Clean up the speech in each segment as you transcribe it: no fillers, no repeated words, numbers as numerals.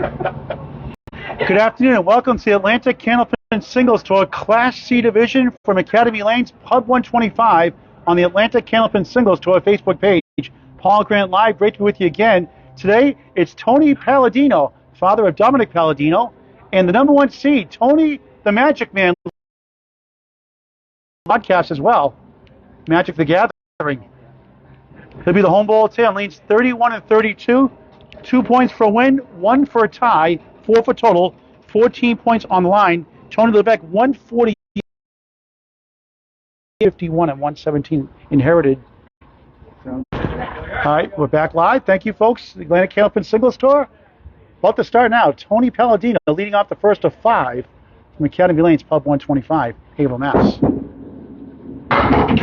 Good afternoon and welcome to the Atlantic Candlepin Singles Tour Class C Division from Academy Lanes, Pub 125 on the Atlantic Candlepin Singles Tour Facebook page. Paul Grant Live, great to be with you again. Today, it's Tony Paladino, father of Dominic Paladino, and the number 1 seed, Tony the Magic Man, podcast as well, Magic the Gathering. He'll be the home bowler today on lanes 31 and 32. 2 points for a win, 1 for a tie, 4 for total, 14 points on the line. Tony Levesque, 140, 51 and 117 inherited. All right, we're back live. Thank you, folks. The Atlantic Candlepin Singles Tour. About to start now. Tony Paladino leading off the first of 5 from Academy Lanes, Pub 125, Haverhill, Mass.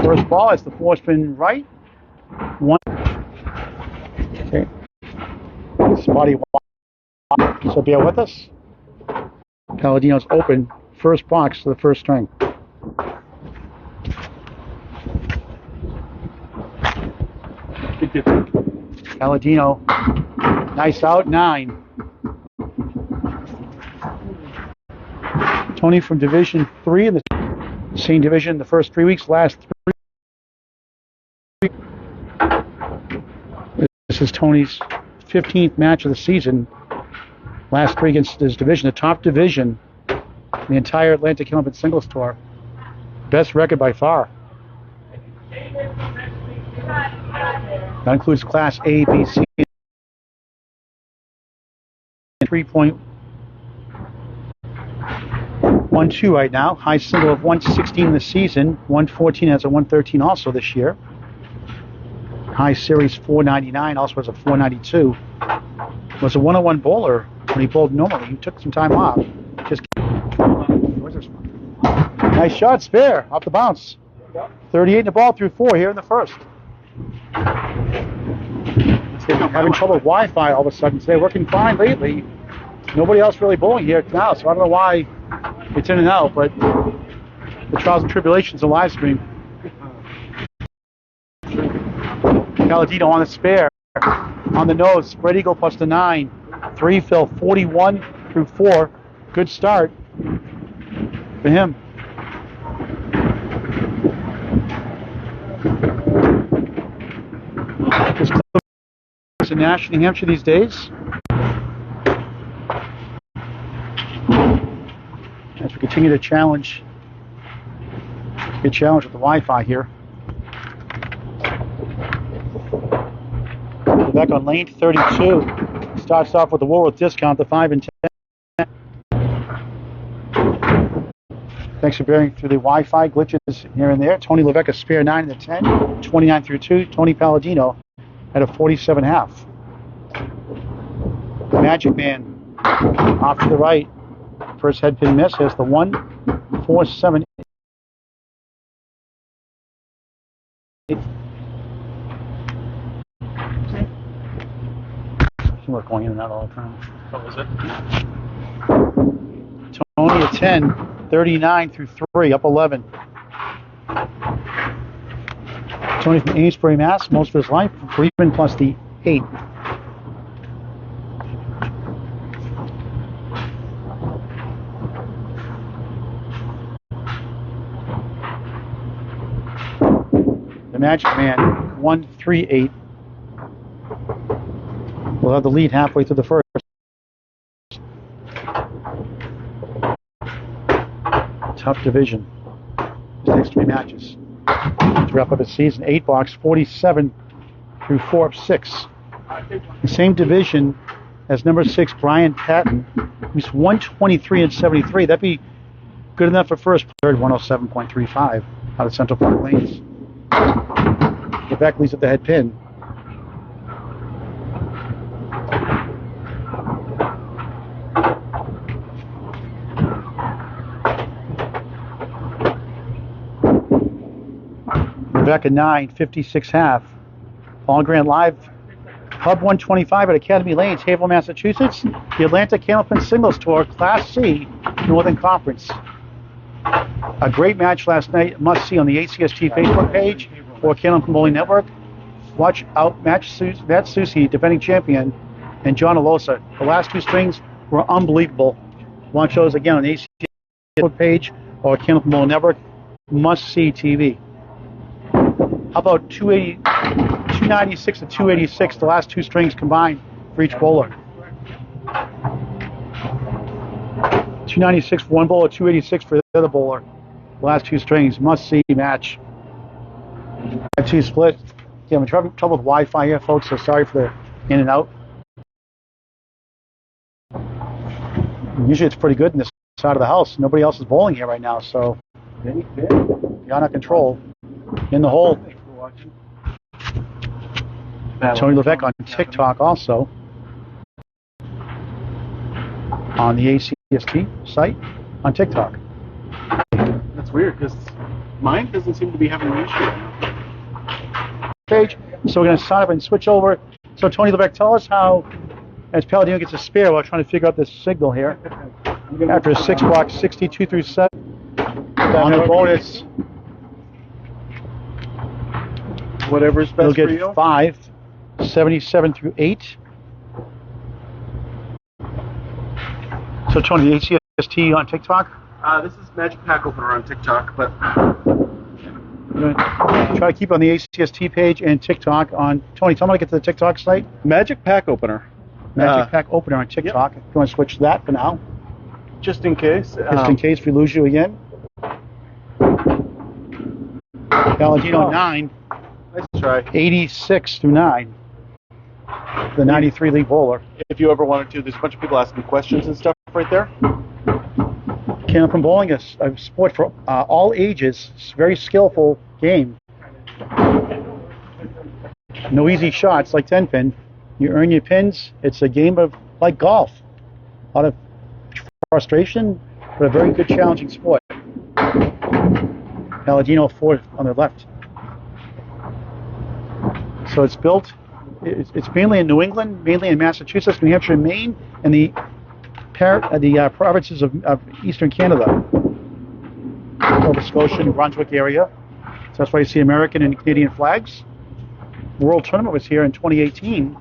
First ball is the 4-spin right. 1. Okay. Spotty, so bear with us. Paladino's open, first box to the first string. Paladino, nice out, 9. Tony from Division 3 in the same division the first 3 weeks, last 3. This is Tony's 15th match of the season. Last 3 against his division, the top division in the entire Atlantic Candlepin Singles Tour. Best record by far. That includes Class A, B, C. 3.12 right now. High single of 116 in the season. 114 has a 113 also this year. High series 499, also has a 492. Was a 101 bowler when he bowled normally. He took some time off. Just nice shot, spare, off the bounce. 38 in the ball through 4 here in the first. Having trouble with Wi-Fi all of a sudden today. Working fine lately. Nobody else really bowling here now, so I don't know why it's in and out, but the trials and tribulations of live stream. Paladino on the spare, on the nose, spread eagle plus the 9. 3 fill, 41 through 4. Good start for him. This club is in Nashville, New Hampshire these days. As we continue to challenge, get challenged with the Wi-Fi here. Back on lane 32. Starts off with the Woolworth discount, the 5 and 10. Thanks for bearing through the Wi-Fi glitches here and there. Tony Levesque, a spare 9 in the 10. 29 through 2. Tony Paladino at a 47.5. The Magic Man off to the right. First head pin miss. Here's the 1, 4, 7, 8. We're going in and out all the time. What was it? Tony at 10, 39 through 3, up 11. Tony from Amesbury, Mass, most of his life, Freeman plus the 8. The Magic Man, 1, 3, 8. We'll have the lead halfway through the first. Tough division. These next 3 matches. To wrap up the season, 8 box, 47 through 4 up 6. The same division as number 6, Brian Patton, who's 123 and 73. That'd be good enough for first. Third, 107.35 out of Central Park Lanes. Levesque leads at the head pin. Levesque at 9, 56.5. Paul Grant Live, Pub 125 at Academy Lanes, Haverhill, Massachusetts. The Atlantic Candlepin Singles Tour, Class C, Northern Conference. A great match last night, must see on the ACST Facebook page or Candlepin Bowling Network. Watch out, Matt Susi, defending champion, and John Alosa. The last two strings were unbelievable. Watch those again on the ACST page or Candlepin Bowling Network. Must-see TV. How about 296 to 286, the last two strings combined for each bowler? 296 for one bowler, 286 for the other bowler. The last two strings, must-see match. 5-2 split. Yeah, I'm having trouble with Wi-Fi here, folks, so sorry for the in and out. Usually it's pretty good in this side of the house. Nobody else is bowling here right now, so you're out of control. In the hole. Tony Levesque on TikTok also. On the ACST site on TikTok. That's weird because mine doesn't seem to be having an issue. Page. So we're going to sign up and switch over. So Tony Levesque, tell us how, as Paladino gets a spare, while trying to figure out this signal here. After a 6 block, 62 through 7. On the bonus, whatever's best for you. You'll get 5, 77 through 8. So Tony, the ACST on TikTok? This is Magic Pack Opener on TikTok, but try to keep on the ACST page and TikTok on Tony. Tell me to get to the TikTok site. Magic Pack Opener. Magic Pack Opener on TikTok. Yep. If you want to switch to that for now. Just in case. Just in case we lose you again. Paladino 9. Nice try. 86 through 9. The 93 league bowler. If you ever wanted to, there's a bunch of people asking questions and stuff right there. Candlepin Bowling is a sport for all ages. It's a very skillful game. No easy shots like 10 pin. You earn your pins. It's a game of like golf. A lot of frustration, but a very good challenging sport. Paladino 4 on the left. So it's built. It's mainly in New England, mainly in Massachusetts, New Hampshire, Maine, and the provinces of eastern Canada, Nova Scotia, New Brunswick area. So that's why you see American and Canadian flags. World Tournament was here in 2018.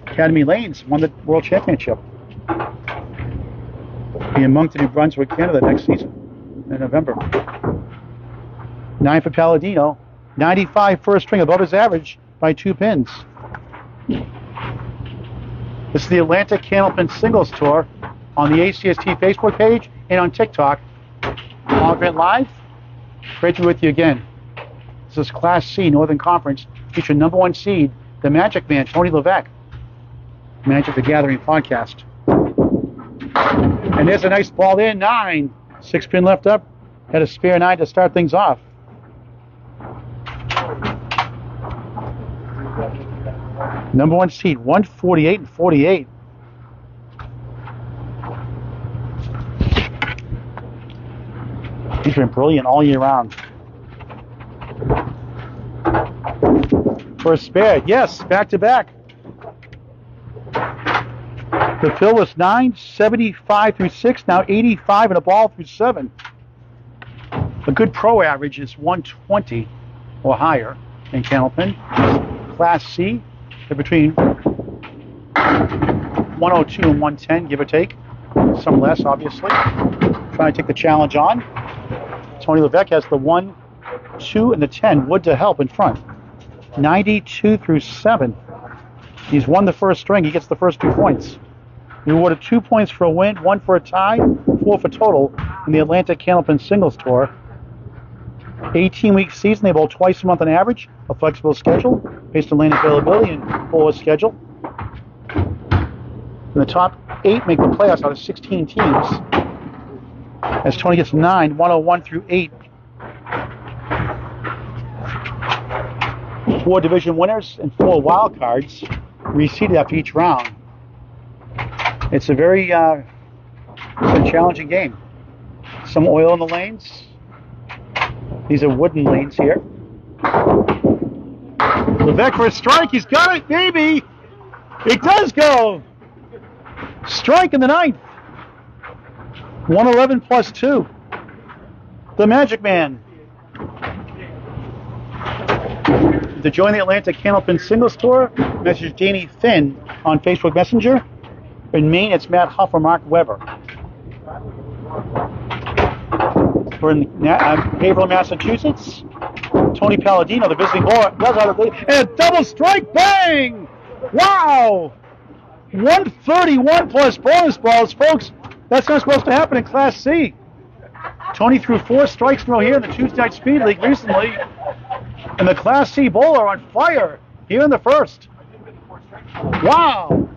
Academy Lanes won the World Championship. Be in Moncton, New Brunswick, Canada next season in November. 9 for Paladino. 95 first string, above his average by 2 pins. This is the Atlantic Candlepin Singles Tour on the ACST Facebook page and on TikTok. On event live. Great to be with you again. This is Class C Northern Conference, featuring #1 seed, the Magic Man, Tony Levesque. Magic the Gathering podcast. And there's a nice ball there, 9. 6 pin left up. Had a spare 9 to start things off. #1 seed, 148 and 48. He's been brilliant all year round. For a spare, yes, back to back. The fill was 9, 75 through 6, now 85 and a ball through 7. A good pro average is 120 or higher in Candlepin. Class C, they're between 102 and 110, give or take. Some less, obviously. Trying to take the challenge on. Tony Levesque has the 1, 2, and the 10. Wood to help in front. 92 through 7. He's won the first string. He gets the first 2 points. He awarded 2 points for a win, 1 for a tie, 4 for total in the Atlantic Candlepin Singles Tour. 18-week season. They bowl twice a month on average. A flexible schedule based on land availability and bowler schedule. And the top 8 make the playoffs out of 16 teams. As Tony gets 9, 101 through 8. 4 division winners and 4 wild cards reseeded after each round. It's a very challenging game. Some oil in the lanes. These are wooden lanes here. Levesque for a strike. He's got it, baby. It does go. Strike in the 9th. 111 plus 2. The Magic Man. To join the Atlanta Candlepin single store, message Danny Finn on Facebook Messenger. In Maine, it's Matt Huff or Mark Weber. We're in Haverhill, Massachusetts. Tony Paladino, the visiting bowler, does out of the and a double strike, bang! Wow! 131 plus bonus balls, folks. That's not supposed to happen in Class C. Tony threw 4 strikes in a row here in the Tuesday Night Speed League recently. And the Class C bowler on fire here in the first. Wow!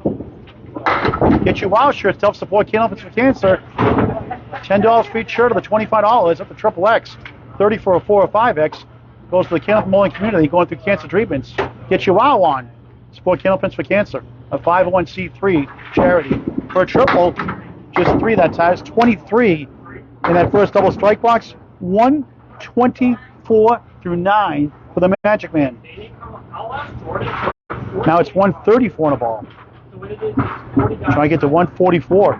Get your WOW shirts to help support Candlepin for Cancer. $10 free shirt of the $25 up to XXX. 30 for a 4 or 5X. Goes to the Candlepin bowling community going through cancer treatments. Get your WOW on. Support Candlepin for Cancer, a 501c3 charity. For a triple, just 3 that time. It's 23 in that first double strike box. 124 through 9 for the Magic Man. Now it's 134 in a ball. Try to get to 144.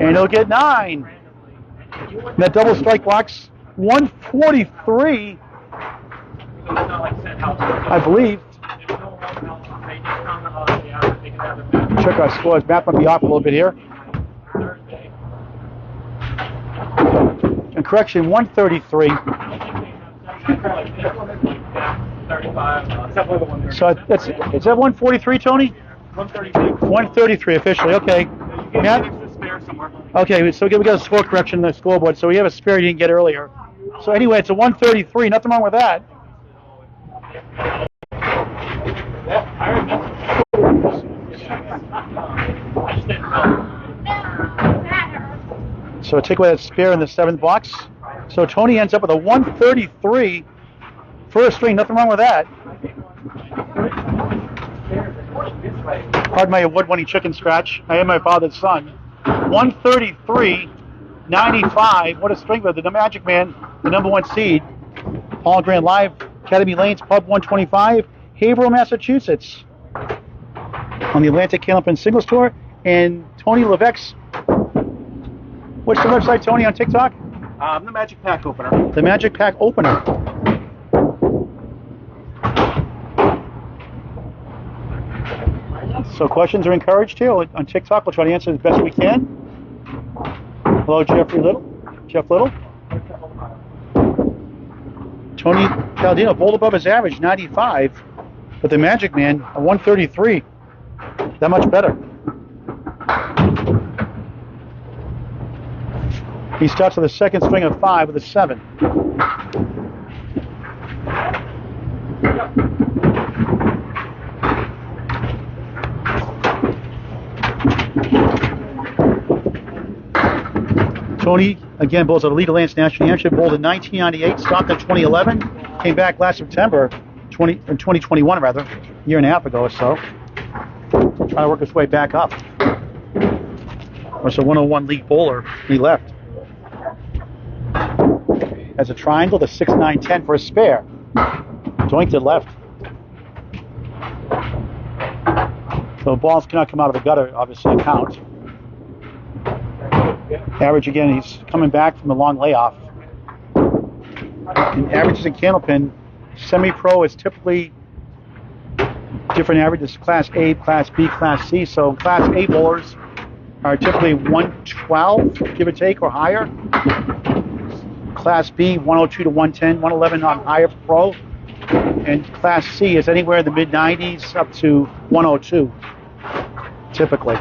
And he'll get 9. In that double strike box, 143, I believe. Check our scores. Matt might be off a little bit here. And correction, 133. So is that 143, Tony? 133 officially. Okay. Matt? Okay, so we got a score correction in the scoreboard. So we have a spare you didn't get earlier. So anyway, it's a 133. Nothing wrong with that. So take away that spare in the 7th box. So Tony ends up with a 133 first string. Nothing wrong with that. Pardon my award-winning chicken scratch. I am my father's son. 133.95. What a string for the Magic Man, the #1 seed. All Grand Live, Academy Lanes, Pub 125, Haverhill, Massachusetts. On the Atlantic Candlepin single store. And Tony Levesque. What's the website, Tony, on TikTok? The Magic Pack Opener. The Magic Pack Opener. So questions are encouraged here on TikTok. We'll try to answer as best we can. Hello, Jeff Little. Tony Paladino bowled above his average, 95. But the Magic Man, a 133. That much better. He starts with a second string of 5 with a 7. Tony, again, bowls at Elite Alliance National Championship, bowled in 1998, stopped in 2011, came back last September, 2021 rather, a year and a half ago or so. Trying to work his way back up. Was a 101 league bowler. He left. As a triangle, the 6-9-10 for a spare. Doinked it left. So balls cannot come out of the gutter, obviously, count. Average again, he's coming back from a long layoff. And averages in Candlepin, semi-pro is typically different averages, Class A, Class B, Class C. So Class A bowlers are typically 112, give or take, or higher. Class B, 102 to 110, 111 on higher pro. And Class C is anywhere in the mid-90s up to 102, typically.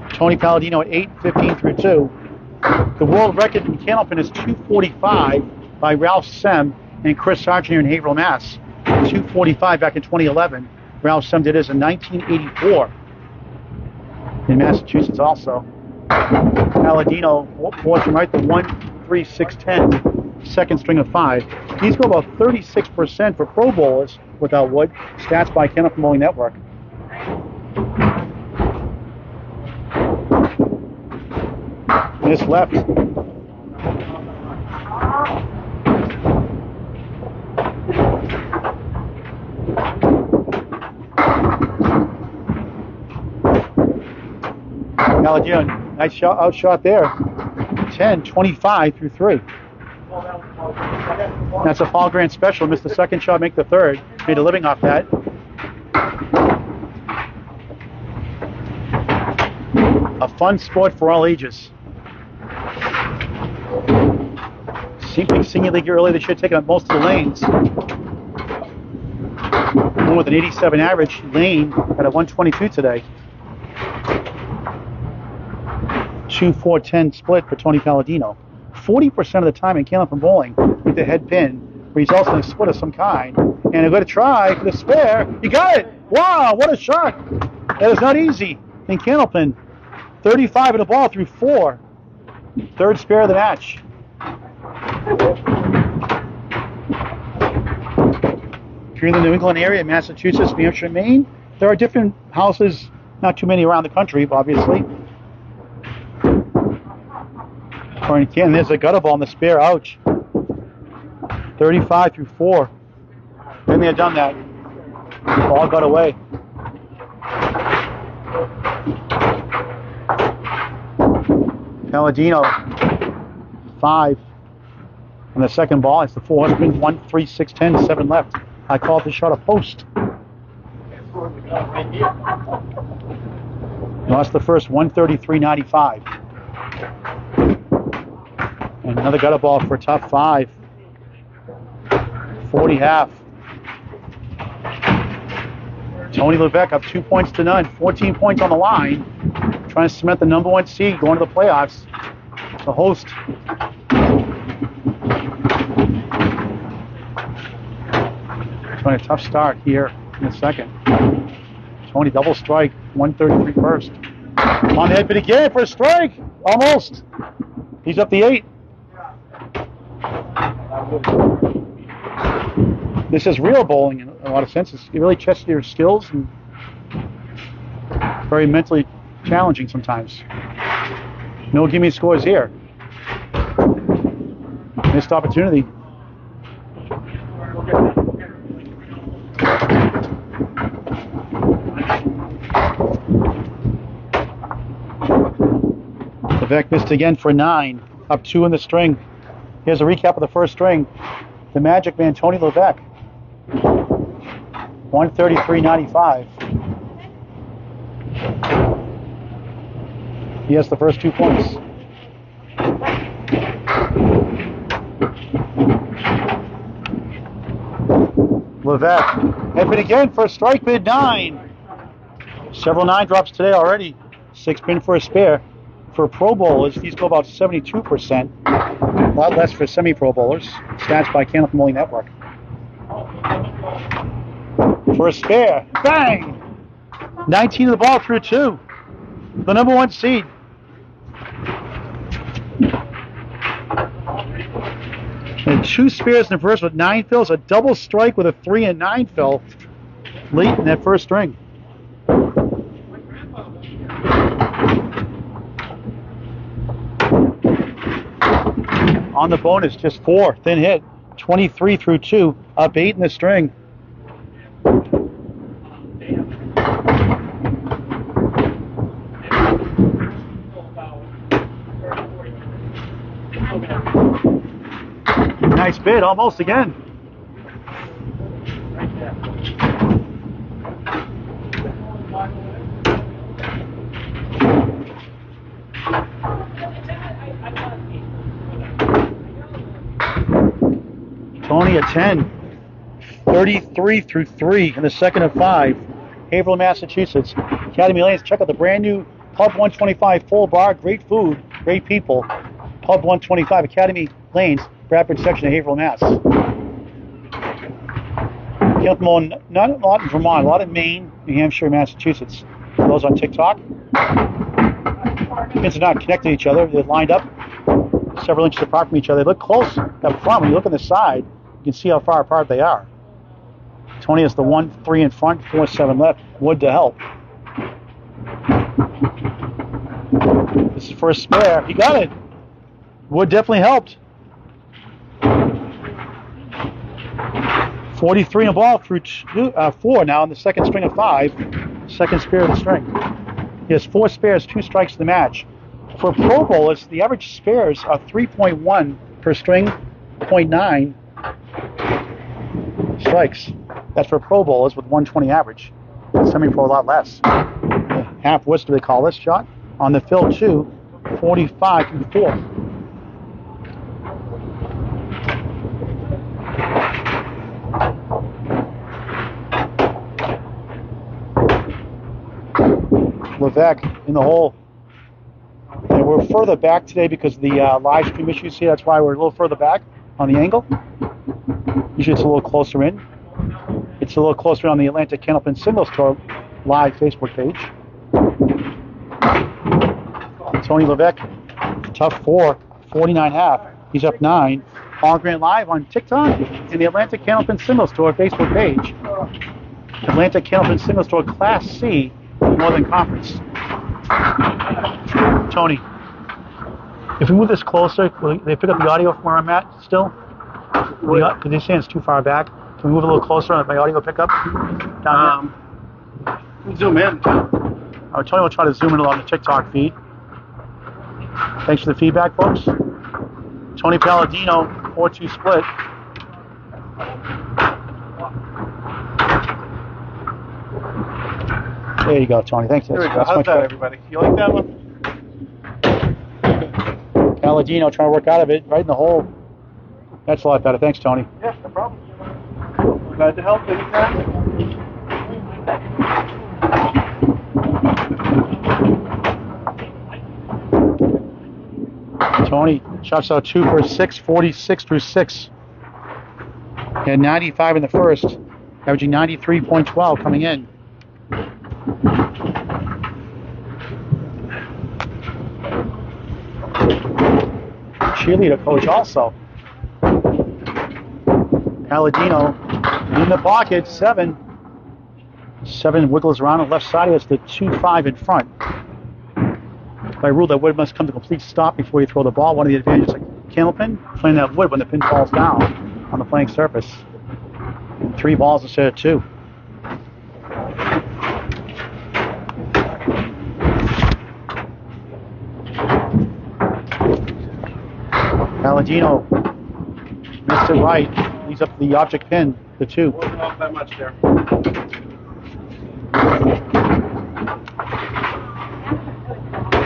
Tony Paladino at 8:15 through 2. The world record in Candlepin is 245 by Ralph Sem and Chris Sargent here in Haverhill, Mass. 245 back in 2011. Ralph Sem did his in 1984 in Massachusetts also. Paladino, fourth from right, the 13610, second string of 5. These go about 36% for pro bowlers without wood. Stats by Candlepin Bowling Network. This left. Paladino, nice shot, outshot there. 10-25 through 3. That's a Fall Grand Special. Missed the second shot, make the third. Made a living off that. A fun sport for all ages. Senior League earlier this year, taking up most of the lanes. One with an 87 average, Lane at a 122 today. 2-4-10 split for Tony Paladino. 40% of the time in Candlepin bowling with the head pin, where he's also in a split of some kind. And they're going to try for the spare. You got it! Wow, what a shot! That is not easy in Candlepin. 35 in the ball through 4. Third spare of the match. If you're in the New England area, Massachusetts, New Hampshire, Maine, there are different houses, not too many around the country, obviously. And there's a gutter ball in the spare, ouch. 35 through 4. Then they had done that. Ball got away. Paladino, 5. On the second ball, it's the 400, 1, 3, 6, 10, 7 left. I called the shot a post. Lost the first 133.95. And another gutter ball for a top 5. 40 half. Tony Levesque up 2 points to none. 14 points on the line. Trying to cement the number 1 seed going to the playoffs. The host. Trying a tough start here in the second. Tony double strike. 133 first. On the head bit again for a strike. Almost. He's up the 8. This is real bowling in a lot of senses. It really tests your skills and very mentally challenging sometimes. No gimme scores here. Missed opportunity. Levesque missed again for 9. Up 2 in the string. Here's a recap of the first string. The Magic Man, Tony Levesque. 133.95. He has the first 2 points. Levesque. Head pin again for a strike bid 9. Several 9 drops today already. 6 pin for a spare. For pro bowlers, these go about 72%. A lot less for semi-pro bowlers. Stats by Candlepin Bowling Network. For a spare. Bang! 19 of the ball through 2. The number 1 seed. And 2 spares in the first with 9 fills. A double strike with a 3 and 9 fill late in that first string. On the bonus, just 4. Thin hit. 23 through 2. Up 8 in the string. Nice bid, almost again. Tony a 10. 33 through 3 in the second of 5. Haverhill, Massachusetts. Academy Lanes. Check out the brand new Pub 125 full bar. Great food, great people. Pub 125 Academy Lanes, Bradford section of Haverhill, Mass. Not a lot in Vermont, a lot in Maine, New Hampshire, Massachusetts. For those on TikTok. Pins are not connected to each other. They're lined up several inches apart from each other. They look close up front. When you look on the side, you can see how far apart they are. Tony has the 1-3 in front, 4-7 left. Wood to help. This is for a spare. He got it. Wood definitely helped. 43 in the ball through 4 now in the second string of 5. Second spare of the string. He has 4 spares, 2 strikes in the match. For pro bowlers, the average spares are 3.1 per string, 0.9 strikes. That's for Pro Bowlers with 120 average. Semi-pro a lot less. Half Worcester they call this shot. On the fill 2, 45 through 4. Levesque in the hole. And we're further back today because of the live stream issues here. That's why we're a little further back on the angle. Usually it's a little closer in. It's a little closer on the Atlantic Candlepin Singles Tour live Facebook page. Tony Levesque, tough 4, 49.5. He's up 9. Paul Grant live on TikTok and the Atlantic Candlepin Singles Tour Facebook page. Atlantic Candlepin Singles Tour Class C Northern Conference. Tony, if we move this closer, will they pick up the audio from where I'm at still? Because they're saying it's too far back. Can we move a little closer and my audio pick up? Down here? Zoom in. Tony will try to zoom in on the TikTok feed. Thanks for the feedback, folks. Tony Paladino, 4-2 split. There you go, Tony. Thanks. There we go. How's that, everybody? You like that one? Paladino trying to work out of it, right in the hole. That's a lot better. Thanks, Tony. Yeah, no problem. Glad to help anytime. Tony shots out 2 for 6, 46 through 6. He had 95 in the first, averaging 93.12 coming in. Cheerleader coach also. Paladino in the pocket, 7. 7 wiggles around on the left side. It's the 2-5 in front. By rule, that wood must come to complete stop before you throw the ball. One of the advantages of Candlepin, playing that wood when the pin falls down on the playing surface. 3 balls instead of 2. Paladino missed it right. He's up the object pin, the 2. Wasn't off that much there.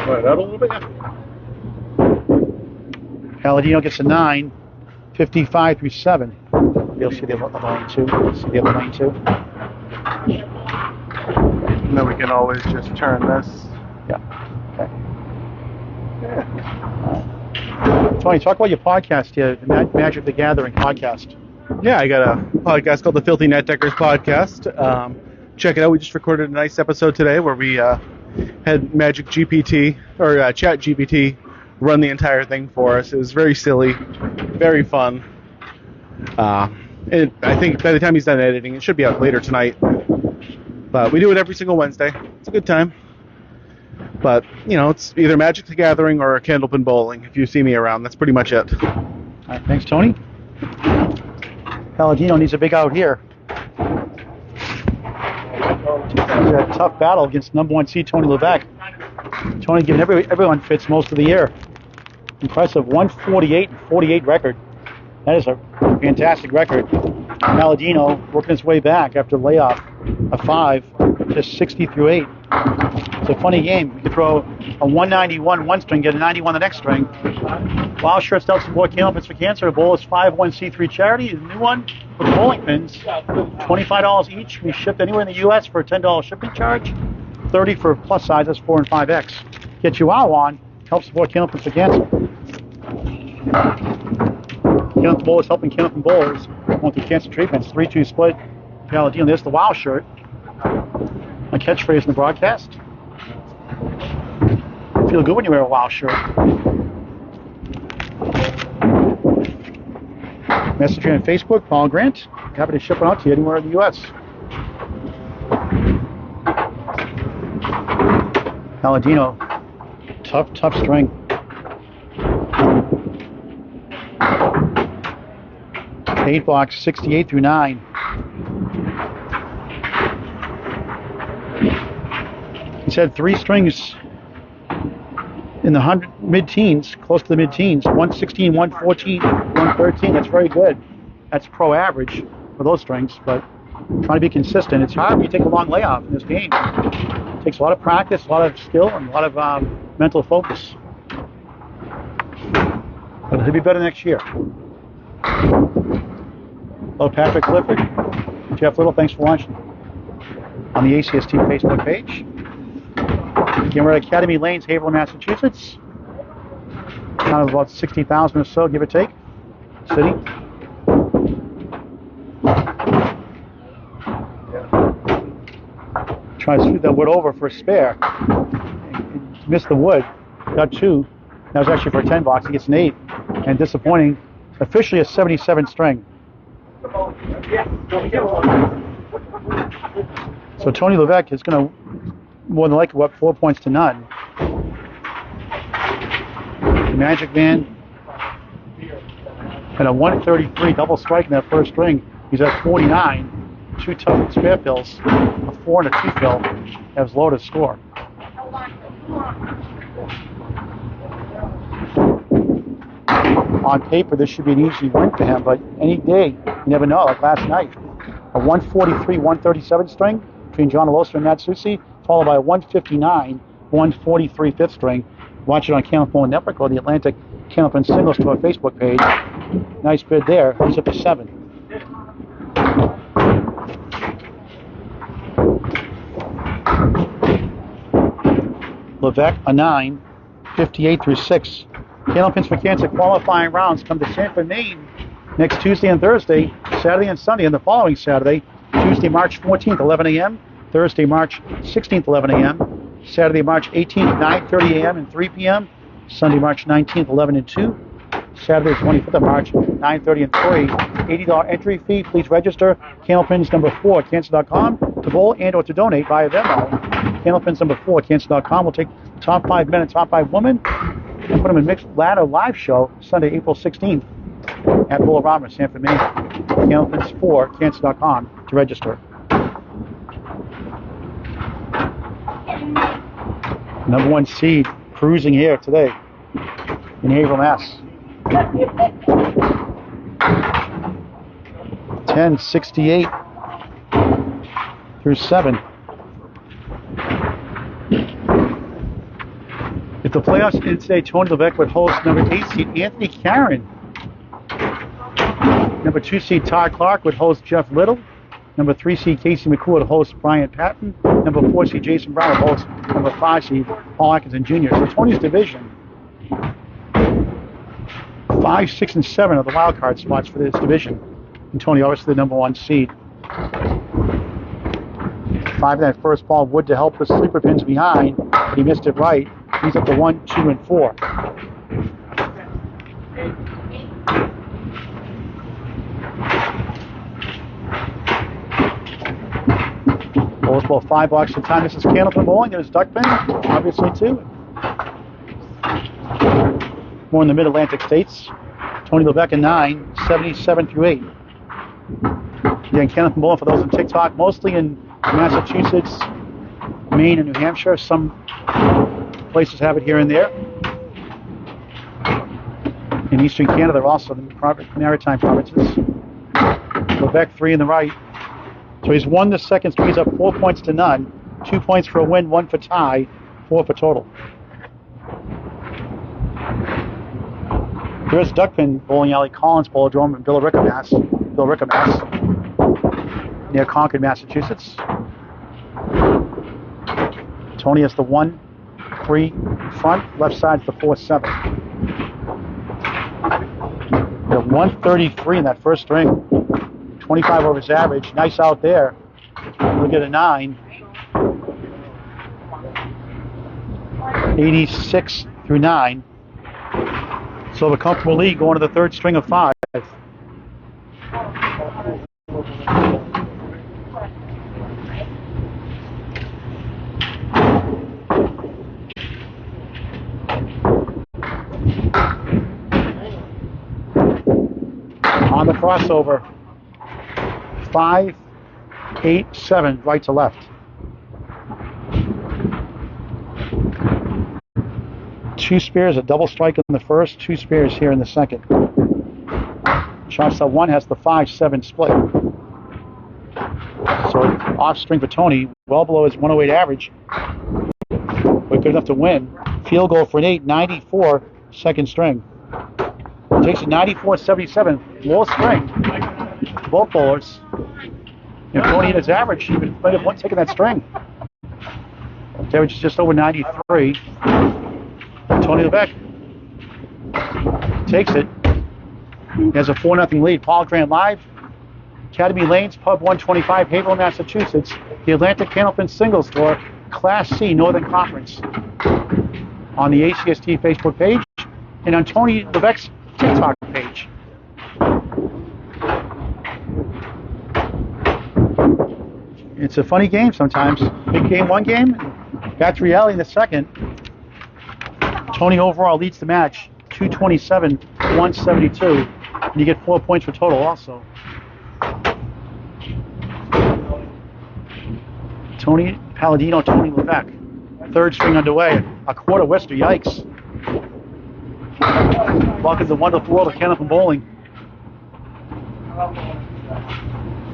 Right out a little bit. Paladino gets a 9, 55 through 7. You'll see the other lane 2. See the other lane 2. And then we can always just turn this. Yeah. Okay. Tony, talk about your podcast here, the Magic the Gathering podcast. Yeah, I got a podcast called the Filthy Net Deckers Podcast. Check it out. We just recorded a nice episode today where we had Magic GPT or Chat GPT run the entire thing for us. It was very silly, very fun. I think by the time he's done editing, it should be out later tonight. But we do it every single Wednesday. It's a good time. But, you know, it's either Magic the Gathering or Candlepin Bowling. If you see me around, that's pretty much it. All right, thanks, Tony. Paladino needs a big out here. He's a tough battle against number 1 seed Tony Levesque. Tony giving everyone fits most of the year. Impressive 148 and 48 record. That is a fantastic record. Paladino working his way back after layoff, a 5, just 60 through 8. It's a funny game. You could throw a 191 one string, get a 91 the next string. Wild Shirts does support Candlepins for Cancer. A bowl is 501c3 charity. The new one with the bowling pins, $25 each. We ship anywhere in the U.S. for a $10 shipping charge. $30 for plus sizes 4 and 5X. Get you out on. Help support Candlepins for Cancer. Candlepin Bowlers helping Candlepin Bowlers going through cancer treatments. 3-2 split. Paladino. There's the Wild Shirt. My catchphrase in the broadcast. Feel good when you wear a Wild Shirt. Message me on Facebook, Paul Grant. Happy to ship it out to you anywhere in the U.S. Paladino, tough string. Eight box, 68 through 9. He's had 3 strings in the mid-teens, close to the mid-teens. 116, 114, 113. That's very good. That's pro average. for those strings, but trying to be consistent. It's hard when you take a long layoff in this game. It takes a lot of practice, a lot of skill, and a lot of mental focus. But he'll be better next year. Hello, Patrick Clifford. Jeff Little, thanks for watching on the ACST Facebook page. Again, we're at Academy Lanes, Haverhill, Massachusetts. Kind of about 60,000 or so, give or take. City. Trying to shoot that wood over for a spare. Missed the wood. Got 2. That was actually for a 10 box. He gets an 8. And disappointing. Officially a 77 string. So Tony Levesque is going to more than likely go up 4 points to none. The Magic Man had a 133 double strike in that first string. He's at 49. 2 tough spare fills, a 4 and a 2 fill. Has low to score. On paper, this should be an easy win for him, but any day, you never know. Like last night, a 143, 137 string between John Alosa and Matt Susi, followed by a 159, 143 fifth string. Watch it on Candlepin Network or the Atlantic Candlepin Singles to our Facebook page. Nice bid there. He's up to 7. Levesque, a 9, 58 through 6. Candlepins for Cancer qualifying rounds come to Sanford, Maine next Tuesday and Thursday, Saturday and Sunday, and the following Saturday, Tuesday, March 14th, 11 a.m., Thursday, March 16th, 11 a.m., Saturday, March 18th, 9:30 a.m. and 3 p.m., Sunday, March 19th, 11 and 2, Saturday, 25th of March, 9:30 and 3. $80 entry fee. Please register. Candlepins number 4 at cancer.com to bowl and or to donate via Venmo. Candlepins number 4 at cancer.com. We'll take top 5 men and top 5 women and put them in mixed ladder live show Sunday, April 16th at Bolorama, Sanford, Maine. Candlepins 4 at cancer.com to register. Number 1 seed cruising here today in Haverhill, Mass. 1068 through 7. If the playoffs ended today, Tony Levesque would host number 8 seed Anthony Caron. Number 2 seed Todd Clark would host Jeff Little. Number 3 seed Casey McCool would host Brian Patton. Number 4 seed Jason Brown would host number 5 seed Paul Atkinson Jr. So Tony's division, 5, 6, and 7 are the wild card spots for this division. And Tony obviously the number 1 seed. 5 in that first ball would to help the sleeper pins behind, but he missed it right. He's up to 1, 2, and 4. Bowls ball 5 blocks at a time. This is Candlepin bowling. There's Duckpin, obviously too. More in the Mid-Atlantic states. Tony Levesque, 9, 77 through 8. Again, Candlepin bowling for those on TikTok, mostly in Massachusetts, Maine, and New Hampshire. Some places have it here and there. In Eastern Canada, also the maritime provinces. Levesque 3 in the right. So he's won the second string. He's up 4 points to none. 2 points for a win, 1 for tie, 4 for total. Here's Duckpin Bowling Alley, Collins Bowlodrome in Billerica, Mass. Near Concord, Massachusetts. Tony has the 1, 3 front. Left side's the 4, 7. The 133 in that first string. 25 over his average. Nice out there. Look at a 9. 86 through 9. So a comfortable lead going to the third string of 5. On the crossover. 5, 8, 7, right to left. 2 spares, a double strike in the first, 2 spares here in the second. Shotshot 1 has the 5-7 split. So off string for Tony, well below his 108 average, but good enough to win. Field goal for an 894, second string. Takes it 94-77, low string. Both bowlers. If Tony hit his average, he would have taken that string. His average is just over 93. Tony Levesque takes it. He has a 4-0 lead. Paul Grant live. Academy Lanes, Pub 125, Haverhill, Massachusetts. The Atlantic Candlepin Singles Tour, Class C, Northern Conference. On the ACST Facebook page and on Tony Levesque's TikTok page. It's a funny game sometimes. Big game one game, back to reality in the second. Tony overall leads the match, 227-172. And you get 4 points for total also. Tony Paladino, Tony Levesque. Third string underway. A quarter Wester, yikes. Welcome to the wonderful world of Candlepin bowling.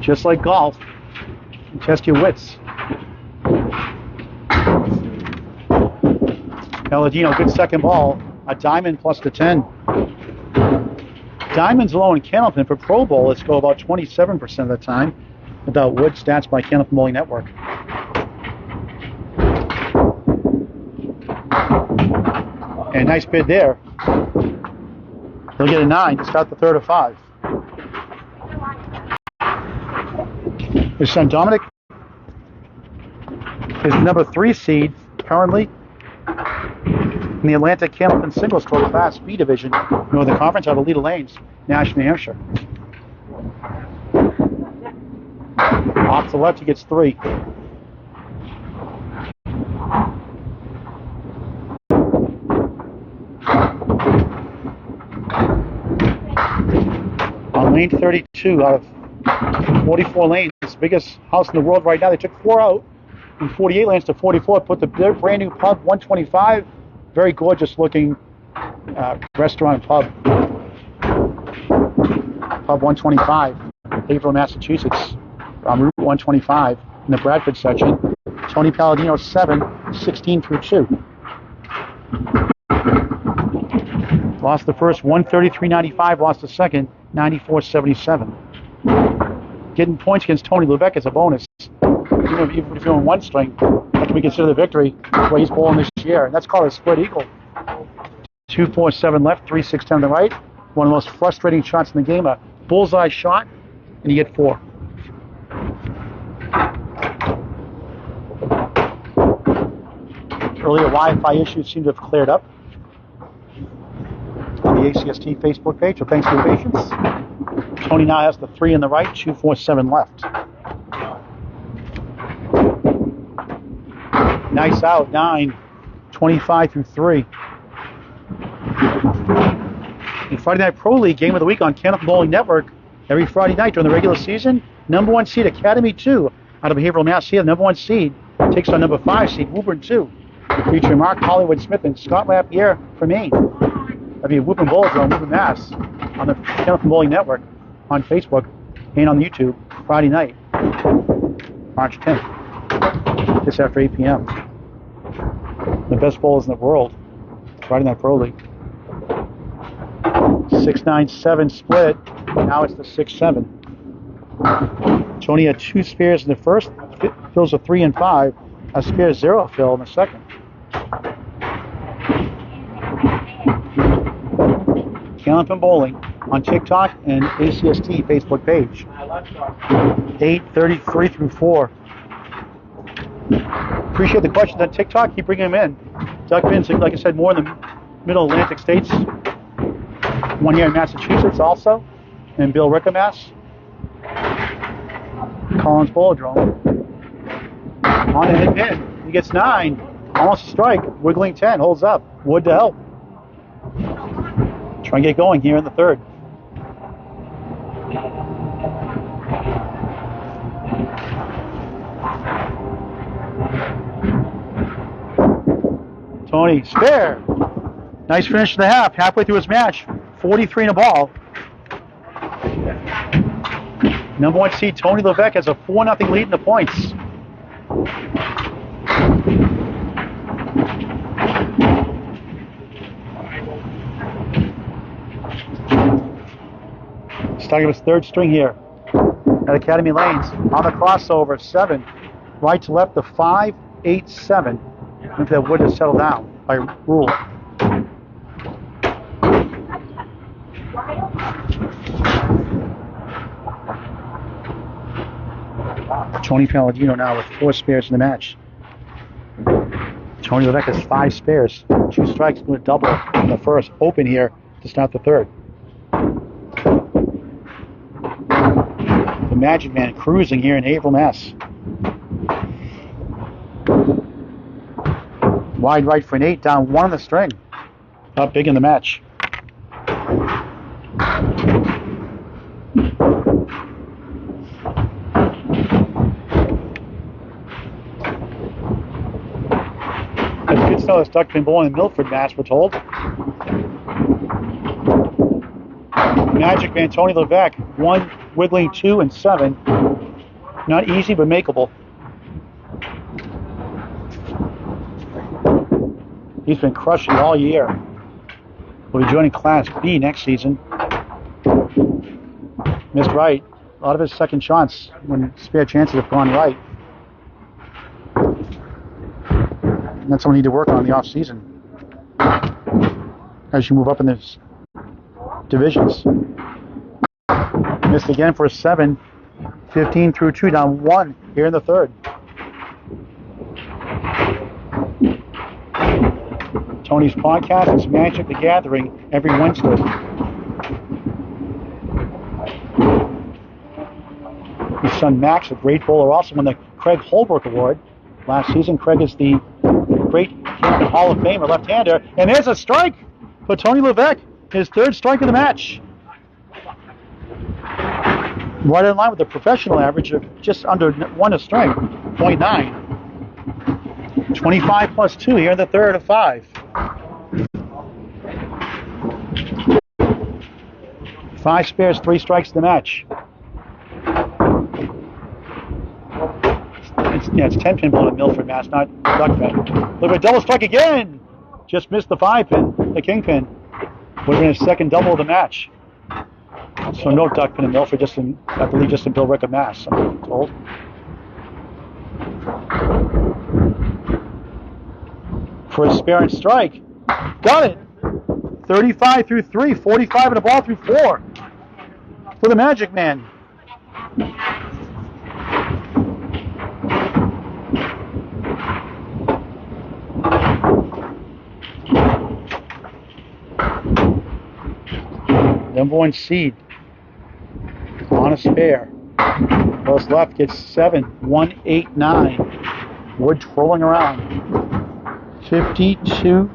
Just like golf, you test your wits. Paladino, good second ball. A diamond plus the 10. Diamonds alone in Candlepin for Pro Bowlers go about 27% of the time. Without wood, stats by Candlepin Bowling Network. And nice bid there. He'll get a 9 to start the third of 5. His son Dominic is number 3 seed currently in the Atlantic Candlepin Singles Tour Class B Division, Northern Conference, out of Leda Lanes, Nashville, New Hampshire. Off to the left, he gets 3. On lane 32 out of 44 lanes, biggest house in the world right now. They took 4 out from 48 lanes to 44. Put the brand new Pub 125, very gorgeous looking restaurant pub. Pub 125, Haverhill, Massachusetts, on Route 125 in the Bradford section. Tony Paladino 7, 16 through 2. Lost the first 133.95, lost the second 94.77. Getting points against Tony Levesque is a bonus. Even if you're on one string, that can be considered a victory. That's why he's bowling this year. And that's called a split eagle. 2-4-7 left, 3-6-10 on the right. One of the most frustrating shots in the game, a bullseye shot, and you get 4. Earlier Wi-Fi issues seem to have cleared up on the ACST Facebook page, so thanks for your patience. Tony now has the 3 in the right, 2-4-7 left. Nice out, 9, 25 through 3. In Friday Night Pro League, game of the week on Candlepin Bowling Network, every Friday night during the regular season, number 1 seed Academy 2 out of Haverhill, Mass. Here, the number 1 seed takes on number 5 seed Woburn 2, featuring Mark Hollywood Smith and Scott Lapierre from Maine. That'll be a Woburn Bowls on Woburn, Mass. On the Candlepin Bowling Network on Facebook and on YouTube Friday night, March 10th, just after 8 p.m. The best bowlers in the world, Friday Night Pro League. 6-9-7 split. Now it's the 6-7. Tony had 2 spares in the first, fills a 3 and 5. A spare 0 fill in the second. Candlepin Bowling on TikTok and ACST Facebook page. 8:33 through 4. Appreciate the questions on TikTok. Keep bringing them in. Duck pins, like I said, more in the Middle Atlantic states. One here in Massachusetts also, and Bill Rickamas. Collins Bowlodrome. On a hit pin. He gets 9. Almost a strike. Wiggling 10. Holds up. Wood to help. Try and get going here in the third. Tony, spare. Nice finish to the half. Halfway through his match. 43 in a ball. Number 1 seed Tony Levesque has a 4-0 lead in the points. Starting with his third string here at Academy Lanes. On the crossover, 7. Right to left, the 5, 8, 7. If that wood has settled down by rule. Tony Paladino now with 4 spares in the match. Tony Levesque has 5 spares. 2 strikes, going to double in the first. Open here to start the third. The Magic Man cruising here in Haverhill, Mass. Wide right for an 8, down 1 on the string. Up big in the match. It's good to know this duck been born in Milford, Mass, we're told. Magic Man Tony Levesque, 1 wiggling 2 and 7. Not easy, but makeable. He's been crushing all year. Will be joining Class B next season. Missed right. A lot of his second shots when spare chances have gone right. And that's what we need to work on in the off season as you move up in these divisions. Missed again for a 7. 15 through 2, down 1 here in the third. Tony's podcast is Magic the Gathering every Wednesday. His son Max, a great bowler, also won the Craig Holbrook Award last season. Craig is the great Hall of Famer left-hander. And there's a strike for Tony Levesque, his 3rd strike of the match. Right in line with the professional average of just under 1 a string, 0.9. 25 plus 2 here in the third of 5. 5 spares, 3 strikes in the match. It's 10-pin ball in Milford, Mass, not duck pin. Look at a double strike again! Just missed the 5-pin, the kingpin. Would have been his 2nd double of the match. So no duck pin in Milford, I believe just in Billerica, Mass, I'm told. For a spare and strike. Got it! 35 through 3, 45 and a ball through 4. For the Magic Man. Number 1 seed on a spare. Goes left, gets 7, 1, 8, 9. Wood twirling around. 52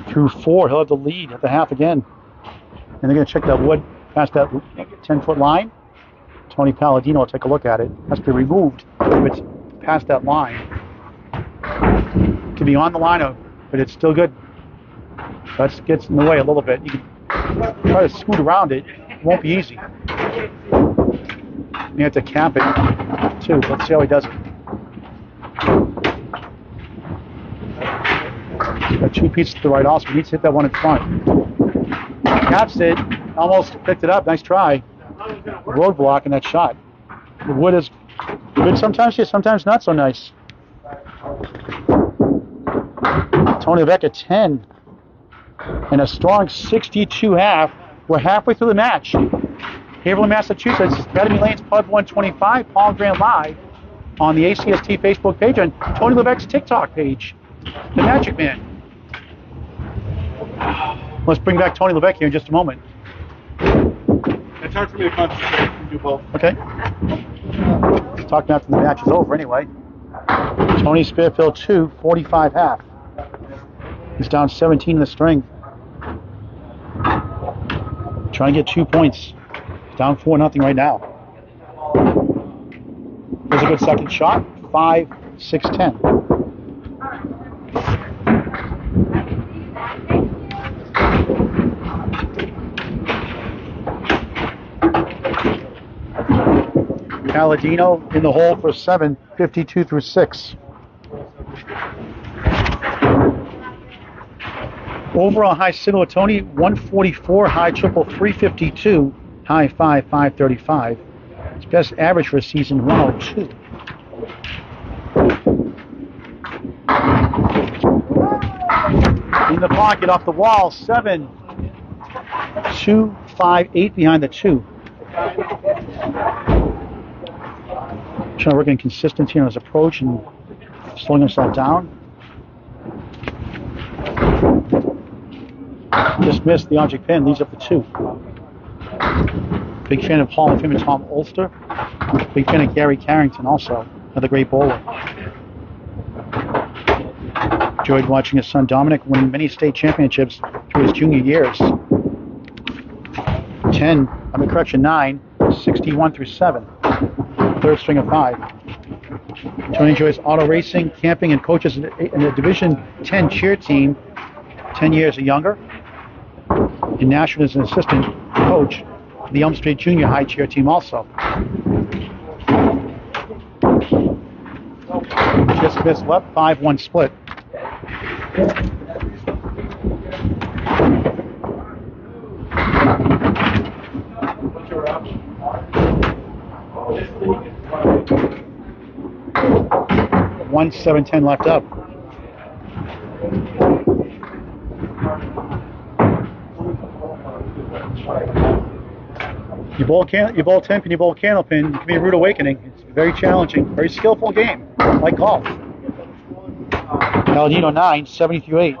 through 4. He'll have the lead at the half again. And they're going to check that wood past that 10-foot line. Tony Paladino will take a look at it. It has to be removed if it's past that line. It can be on the line, but it's still good. That gets in the way a little bit. You can try to scoot around it. It won't be easy. You have to cap it, too. Let's see how he does it. Got 2 pieces to the right also. He needs to hit that one in front. Caps it. Almost picked it up. Nice try. Roadblock in that shot. The wood is good sometimes, yeah, sometimes not so nice. Tony Levesque at 10. And a strong 62.5. We're halfway through the match. Haverhill, Massachusetts, Academy Lanes Pub 125, Palm Grand Live on the ACST Facebook page and Tony Levesque's TikTok page, The Magic Man. Let's bring back Tony Levesque here in just a moment. It's hard for me to concentrate and do both. Okay. Let's talk after the match is over anyway. Tony Spearfield 2, 45 half. He's down 17 in the string. Trying to get 2 points. He's down 4-0 right now. Here's a good second shot. 5, 6, 10. Paladino in the hole for 7, 52 through 6. Overall high single with Tony, 144, high triple 352, high 5, 535. His best average for a season, 102. In the pocket off the wall, 7, 2, 5, 8 behind the 2. Trying to work in consistency on his approach and slowing himself down. Just missed the object pin, leads up to 2. Big fan of Hall of Famer Tom Ulster. Big fan of Gary Carrington also, another great bowler. Enjoyed watching his son Dominic win many state championships through his junior years. 9, 61 through 7. Third string of 5. Tony enjoys auto racing, camping, and coaches in a Division 10 cheer team, 10 years or younger. In Nashville as an assistant coach, the Elm Street Junior High cheer team also. Just missed left, 5-1 split. One 7-10 left up. You bowl 10 pin, you bowl Candlepin. It can be a rude awakening. It's very challenging, very skillful game, like golf. Paladino 9, 70 through 8.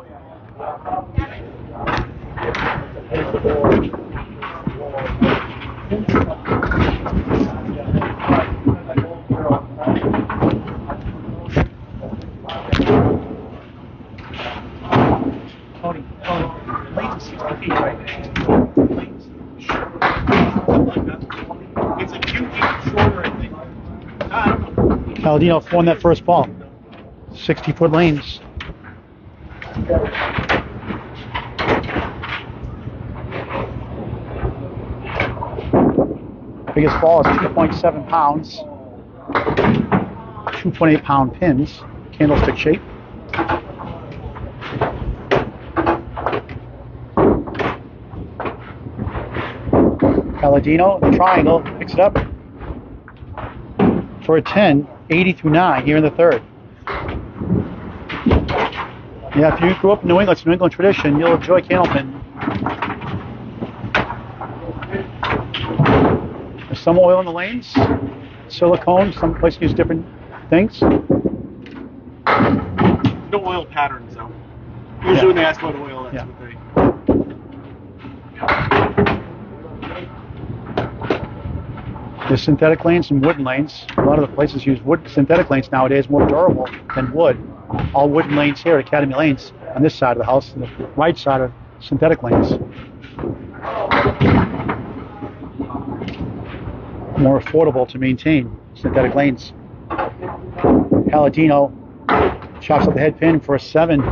Tony, lane's 60 feet, right? Lane's it's a few feet shorter, I think. Paladino won that first ball. 60-foot lanes. Biggest ball is 2.7 pounds. 2.8 pound pins. Candlestick shape. Paladino, the triangle, picks it up for a 10, 80 through 9 here in the third. Yeah, if you grew up in New England, it's New England tradition, you'll enjoy Candlepin. There's some oil in the lanes, silicone, some places use different things. No oil patterns, though. Usually when they ask about oil, that's what they... There's synthetic lanes and wooden lanes. A lot of the places use synthetic lanes nowadays, more durable than wood. All wooden lanes here at Academy Lanes on this side of the house, and the right side are synthetic lanes. More affordable to maintain synthetic lanes. Paladino chops up the head pin for a 7,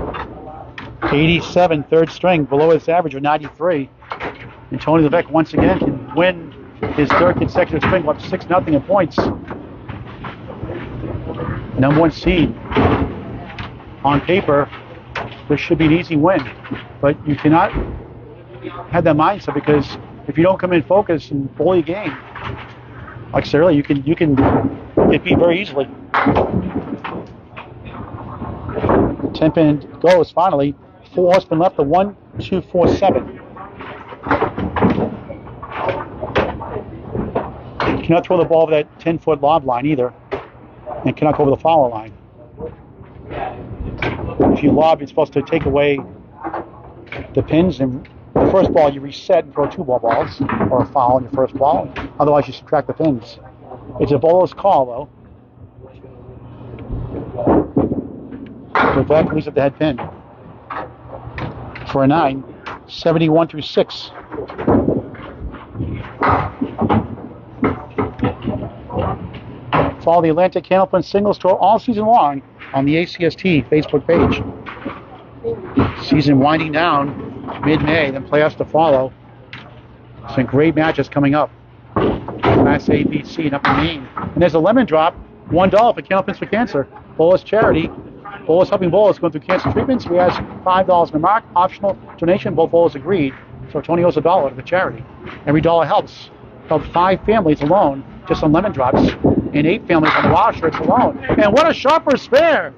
87, third string, below his average of 93. And Tony Levesque once again can win his third consecutive string, up 6-0 in points. Number 1 seed. On paper, this should be an easy win, but you cannot have that mindset, because if you don't come in focused and bowl your game, like I said earlier, you can get beat very easily. 10 pin goes finally. 4 horsemen left. The 1, 2, 4, 7. You cannot throw the ball over that 10-foot lob line either, and cannot go over the follow line. If you lob, you're supposed to take away the pins, and the first ball you reset and throw 2 balls, or a foul on your first ball. Otherwise, you subtract the pins. It's a bowler's call, though. Levesque leaves up the head pin for a 9, 71 through 6. Follow the Atlantic Candlepin Singles Tour all season long on the ACST Facebook page. Season winding down mid-May, then playoffs to follow. Some great matches coming up. Last Class A, B, C, and up in Maine. And there's a lemon drop, $1 for Candlepins for Cancer. Bowlers Charity. Bowlers helping bowlers going through cancer treatments. We ask $5 in the mark, optional donation. Both bowlers agreed. So Tony owes $1 to the charity. Every dollar helps. Helped 5 families alone just on lemon drops, and 8 families on the wild shirts alone. And what a shopper's fare!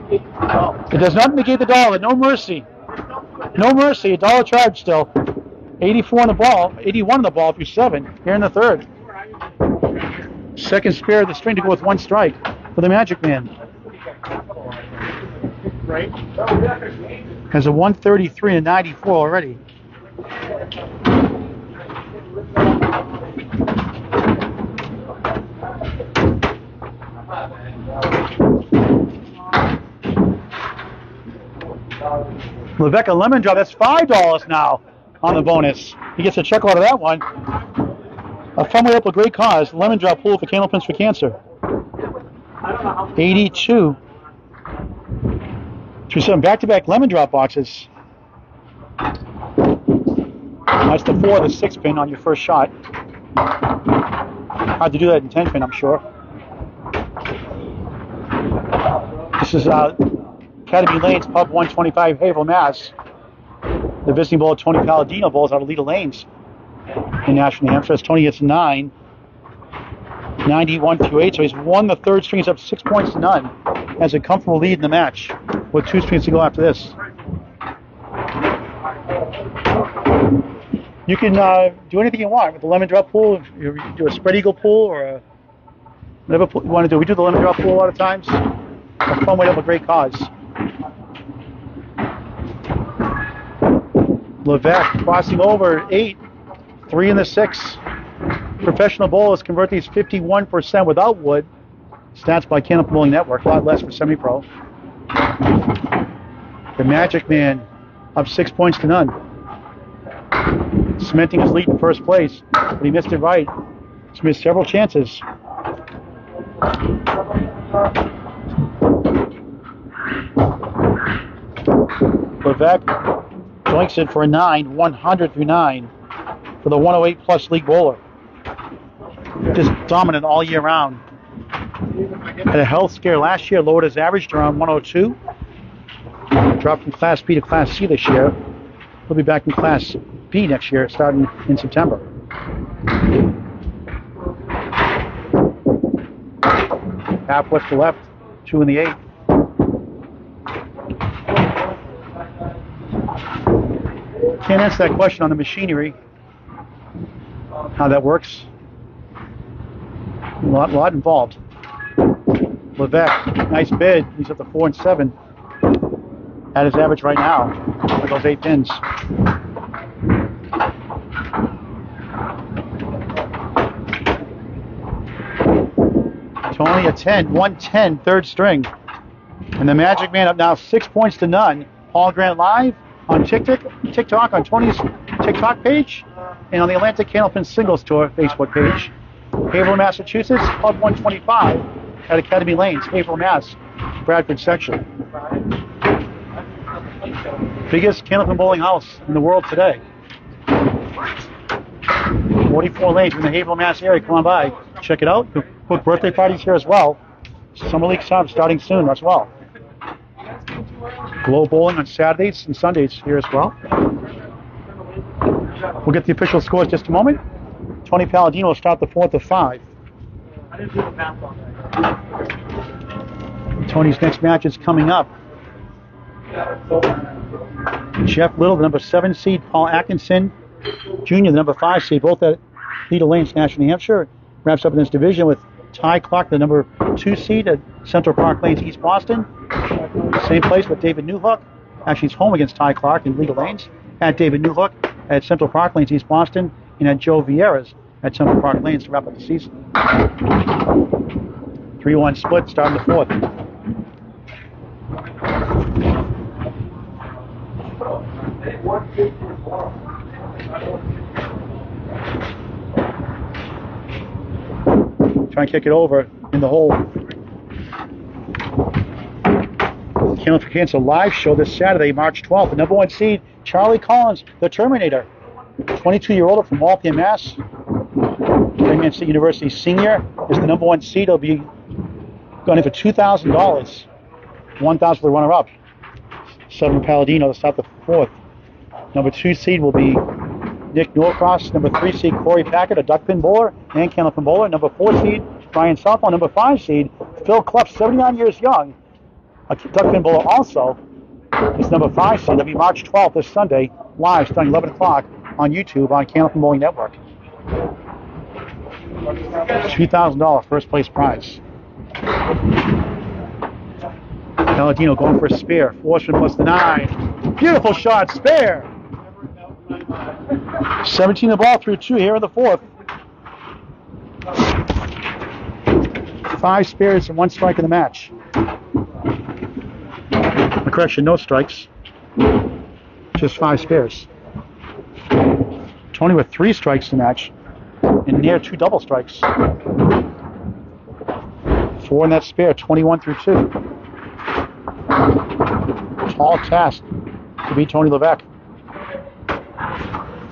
It does not negate the dollar. No mercy. No mercy. $1 charge still. 84 on the ball. 81 on the ball through 7 here in the third. Second spare of the string to go with 1 strike for the Magic Man. Has a 133 and a 94 already. Levesque a lemon drop. That's $5 now on the bonus. He gets a chuckle out of that one. A fun way up a great cause. Lemon drop pool for Candlepins for Cancer. 82. 2-7 back-to-back lemon drop boxes. That's the 4 of the 6 pin on your first shot. Hard to do that in 10 pin, I'm sure. This is Academy Lanes, Pub 125, Haverhill, Mass. The visiting bowl, Tony Paladino bowls out of Leda Lanes in Nashville, New Hampshire. As Tony gets 9. 91 through 8, so he's won the third string. He's up 6 points to none. Has a comfortable lead in the match with 2 strings to go after this. You can do anything you want with the lemon drop pool. You do a spread eagle pool or a whatever pool you want to do. We do the lemon drop pool a lot of times. A fun way to have a great cause. Levesque crossing over 8, 3 in the 6. Professional bowlers convert these 51% without wood. Stats by Candlepin Bowling Network, a lot less for semi-pro. The Magic Man up 6 points to none. Cementing his lead in first place, but he missed it right. He's missed several chances. Levesque joinks it for a 9, 100 through 9 for the 108 plus league bowler. Just dominant all year round. Had a health scare last year, lowered his average to around 102. Dropped from Class B to Class C this year. He'll be back in Class B next year, starting in September. Half west to left, 2 in the 8. Can't answer that question on the machinery, how that works. A lot involved. Levesque, nice bid. He's at the 4 and 7. At his average right now with those 8 pins. Tony a 10, 110, third string. And the Magic Man up now 6 points to none. Paul Grant live on TikTok, on Tony's TikTok page, and on the Atlantic Candlepin Singles Tour Facebook page. Haverhill, Massachusetts, Pub 125 at Academy Lanes, Haverhill, Mass, Bradford section. Biggest Candlepin bowling house in the world today. 44 lanes in the Haverhill, Mass area. Come on by, check it out. Book birthday parties here as well. Summer League starting soon as well. Glow bowling on Saturdays and Sundays here as well. We'll get the official scores just a moment. Tony Paladino will start the 4th of 5. Tony's next match is coming up. Jeff Little, the number 7 seed, Paul Atkinson Jr., the number 5 seed, both at Leda Lanes, Nashville, New Hampshire. Wraps up in this division with Ty Clark, the number 2 seed at Central Park Lanes, East Boston. Same place with David Newhook. Actually, he's home against Ty Clark in Leda Lanes. At David Newhook at Central Park Lanes, East Boston. And at Joe Vieira's at Central Park Lanes to wrap up the season. 3-1 split starting the 4th. Try and kick it over in the hole. Candlepin for Cancer live show this Saturday, March 12th. The number 1 seed, Charlie Collins, the Terminator. 22-year-old from Waltham, Mass. Birmingham State University senior is the number 1 seed. He'll be going in for $2,000. $1,000 for the runner-up. Southern Paladino to start the 4th. Number 2 seed will be Nick Norcross. Number 3 seed Corey Packard, a duckpin bowler and candlepin bowler. Number 4 seed Brian Southall. Number 5 seed Phil Klepp, 79 years young, a duckpin bowler also. It's number 5 seed. It'll be March 12th this Sunday, live starting 11 o'clock on YouTube on Candlepin Bowling Network. $2,000 first place prize. Paladino going for a spare. Forsman plus the 9. Beautiful shot, spare. 17 the ball through 2 here in the 4th. 5 spares and 1 strike in the match. Correction, no strikes. Just 5 spares. Tony with 3 strikes in the match and near 2 double strikes. 4 in that spare, 21 through 2. Tall task to beat Tony Levesque.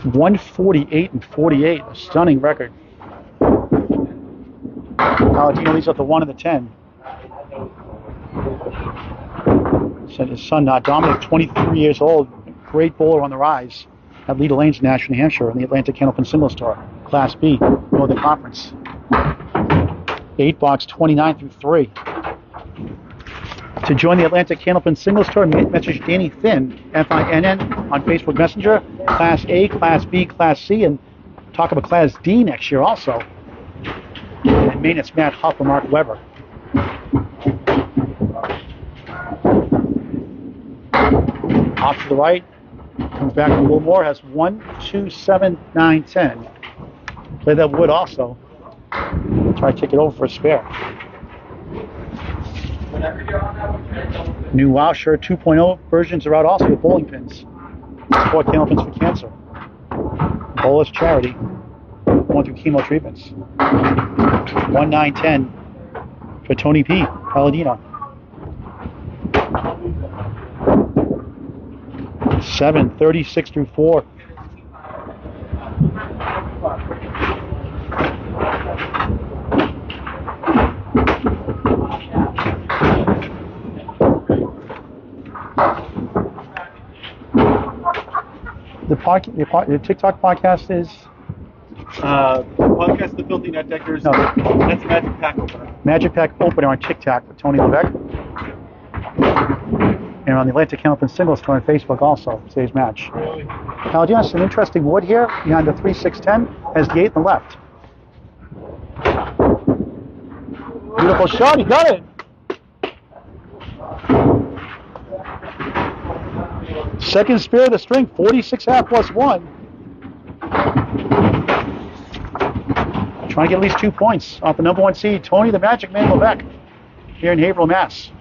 148 and 48, a stunning record. Paladino leads up the 1 and the 10. His son, Dominic, 23 years old, great bowler on the rise at Leda Lanes, Nashville, New Hampshire, in the Atlantic Candlepin Singles Tour, Class B, Northern Conference. 8 box, 29 through 3. To join the Atlantic Candlepin Singles Tour, message Danny Finn, Finn, on Facebook Messenger, Class A, Class B, Class C, and talk about Class D next year also. And Maine, it's Matt Huff and Mark Weber. Off to the right, comes back a little more, has 1, 2, 7, 9, 10. Play that wood also. Try to kick it over for a spare. New Wow Shirt 2.0 versions are out also with bowling pins. Support Candlepins for Cancer. Bowlers Charity. Going through chemo treatments. 1, 9, 10 for Tony P. Paladino. 7, 36 through 4. The TikTok podcast is? Podcast The Filthy Net Deckers. No, that's Magic Pack Opener. Magic Pack Opener on TikTok with Tony Levesque. And on the Atlantic Candlepin Singles Tour on Facebook also, today's match. Really? Now, yes, an interesting wood here behind the 3-6-10 has the 8 on the left. Beautiful shot, he got it. Second spare of the string, 46.5 plus 1. Trying to get at least 2 points off the number 1 seed, Tony the Magic Man Levesque, here in Haverhill, Mass.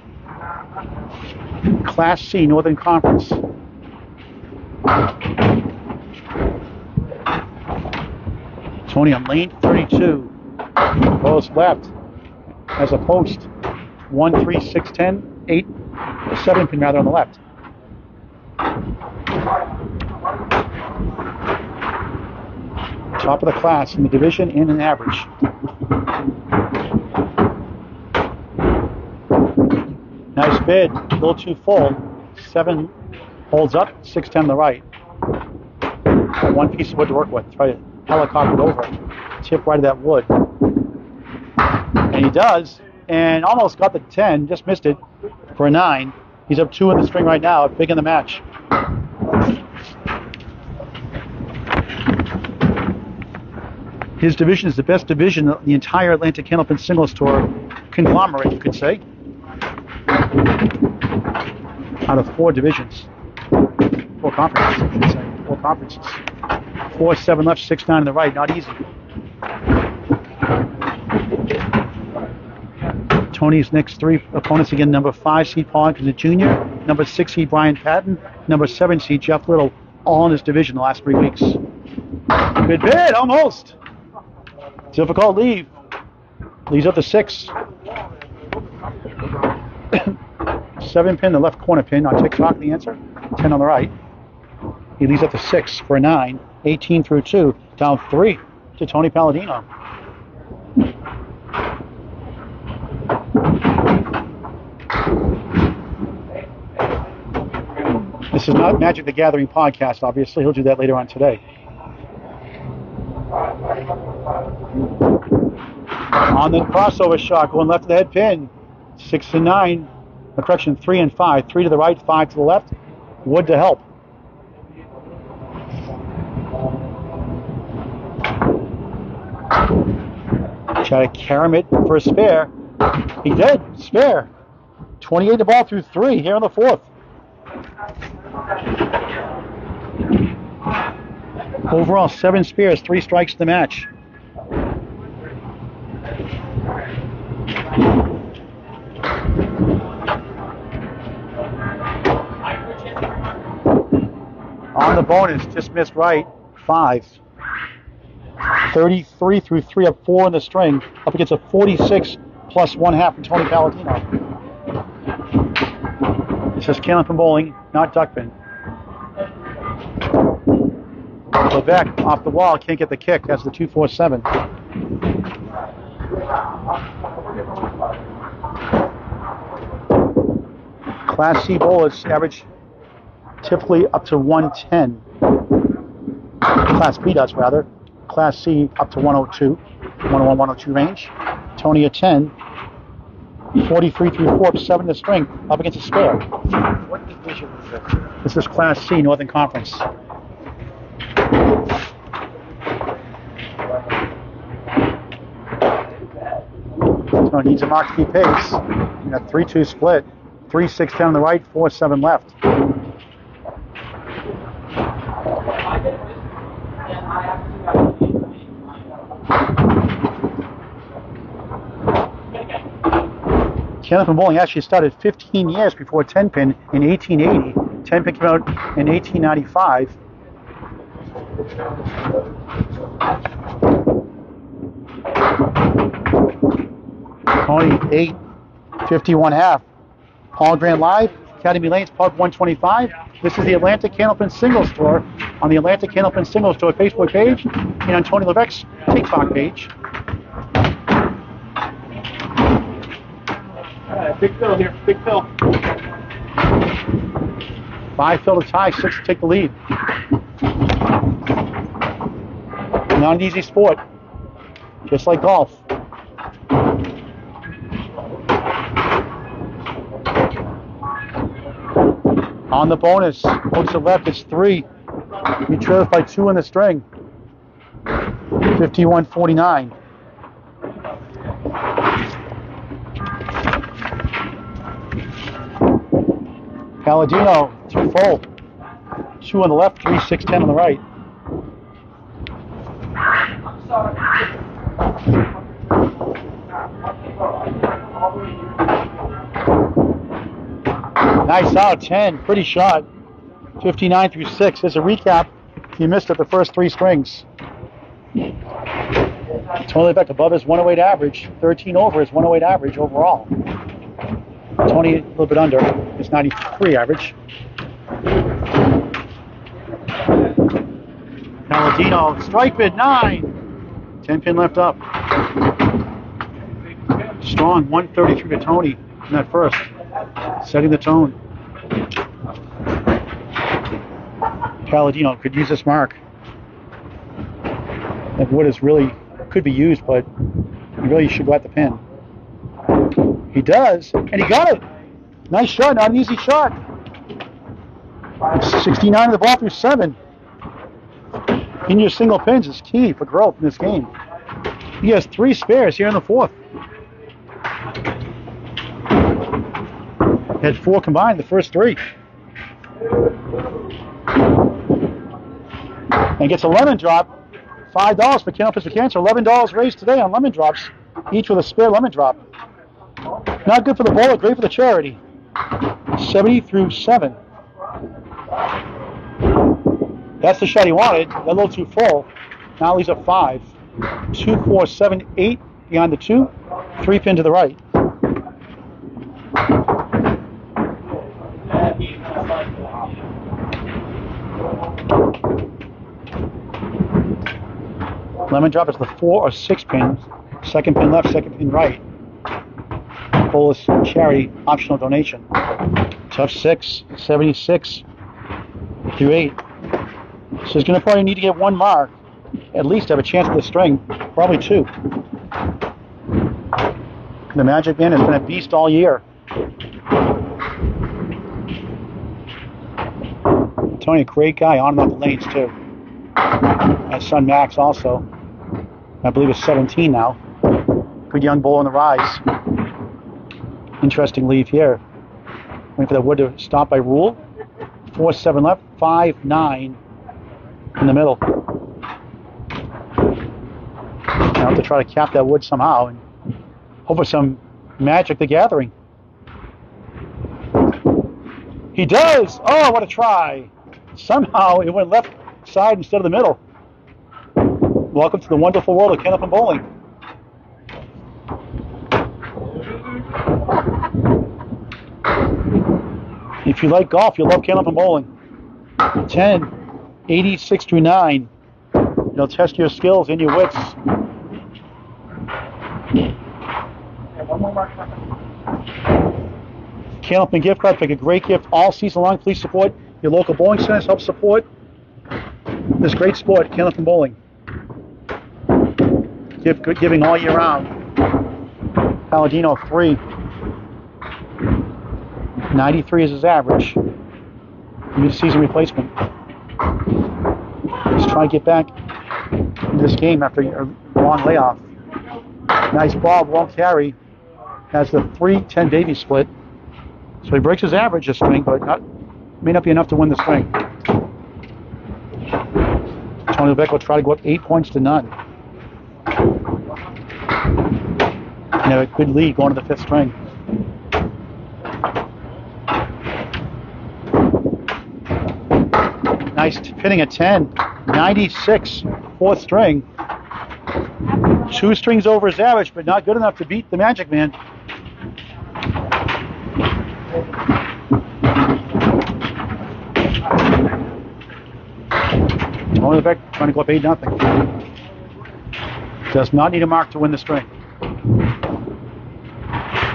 Class C, Northern Conference. Tony on lane 32. Goes left. As a post. 1, 3, 6, 10, 8, 7 pin rather on the left. Top of the class in the division and in average. Nice bid, a little too full. 7 holds up, 6-10 on the right. 1 piece of wood to work with. Try to helicopter it over. Tip right of that wood. And he does, and almost got the 10, just missed it for a 9. He's up 2 in the string right now, big in the match. His division is the best division of the entire Atlantic Candlepin Singles Tour conglomerate, you could say. Out of 4 divisions. 4 conferences, I should say. 4 conferences. 4, 7 left, 6, 9 on the right. Not easy. Tony's next 3 opponents again, number 5 seed Paul Atkinson Jr., number 6 seed Brian Patton, number 7 seed Jeff Little, all in his division the last 3 weeks. Good bid, almost. Difficult leave. Leaves up to 6. 7 pin, the left corner pin on TikTok, the answer. 10 on the right. He leaves up to 6 for a 9. 18 through 2. Down 3 to Tony Paladino. This is not Magic the Gathering podcast, obviously. He'll do that later on today. On the crossover shot, going left to the head pin. 6 and 9. Correction, 3 and 5. 3 to the right, 5 to the left. Wood to help. Try to carom it for a spare. He did. Spare. 28 the ball through 3 here in the 4th. Overall, 7 spares, 3 strikes to the match. On the bonus, just missed right, 5. 33 through 3 up 4 in the string, up against a 46 plus 1/2 from Tony Paladino. This is Candlepin bowling, not duckpin. Levesque off the wall, can't get the kick. That's the 2-4-7. Class C bowlers average typically up to 110. Class B does, rather. Class C up to 102. 101, 102 range. Tony a 10. 43 through 4 up 7 to string, up against a spare. What division is this? This is Class C, Northern Conference. So needs a mark to keep pace. In a 3-2 split. 3-6-10 on the right, 4-7 left. Candlepin bowling actually started 15 years before 10-pin in 1880. 10-pin came out in 1895. Tony 8, 51.5. Paul Grand Live, Academy Lanes, Pub 125. This is the Atlantic Candlepin Single Store on the Atlantic Candlepin Single Store Facebook page and on Tony Levesque's TikTok page. Big Phil here, Big Phil. 5 fill to tie, 6 to take the lead. Not an easy sport, just like golf. On the bonus, goes to the left, it's 3. He trails by 2 in the string. 51-49. Paladino, 2 full. 2 on the left, 3, 6, 10 on the right. Nice out, 10, pretty shot. 59 through 6. There's a recap. He missed at the first 3 strings. Tony back above his 108 average. 13 over his 108 average overall. Tony a little bit under his 93 average. Paladino, strike bid 9. 10 pin left up. Strong 133 to Tony in that first. Setting the tone. Paladino could use this mark. That wood is really could be used, but he really should go at the pin. He does, and he got it. Nice shot, not an easy shot. 69 of the ball through 7. In your single pins is key for growth in this game. He has 3 spares here in the 4th. Had 4 combined, the first 3. And gets a lemon drop. $5 for Candlepin for Cancer. $11 raised today on lemon drops, each with a spare lemon drop. Not good for the bowler, great for the charity. 70 through 7. That's the shot he wanted. A little too full. Now he's at 5. 2, 4, 7, 8 behind the 2. 3 pin to the right. Lemon drop is the 4 or 6 pin. Second pin left, second pin right. Bolus charity optional donation. Tough 6, 76 through 8. So he's going to probably need to get one mark, at least have a chance at the string, probably 2. The Magic Man has been a beast all year. Tony, a great guy on and off the lanes too. My son Max also, I believe is 17 now. Good young bull on the rise. Interesting leave here. Waiting for the wood to stop by rule. 4-7 left, 5-9 in the middle. Now have to try to cap that wood somehow and hope for some Magic the Gathering. He does! Oh, what a try! Somehow it went left side instead of the middle. Welcome to the wonderful world of Candlepin bowling. If you like golf, you'll love Candlepin bowling. 10, 86 through 9. It'll test your skills and your wits. Candlepin gift card, pick a great gift all season long. Please support your local bowling centers. Help support this great sport, Candlepin bowling. Giving all year round. Paladino 3. 93 is his average. Mid-season replacement. Let's try to get back into this game after a long layoff. Nice ball, won't carry. Has the 3-10 baby split. So he breaks his average this string, but may not be enough to win the string. Tony Levesque will try to go up 8 points to none. And have a good lead going to the 5th string. Nice pinning at 10. 96, 4th string. 2 strings over his average, but not good enough to beat the Magic Man. Tony Levesque trying to go up 8-0. Does not need a mark to win the string.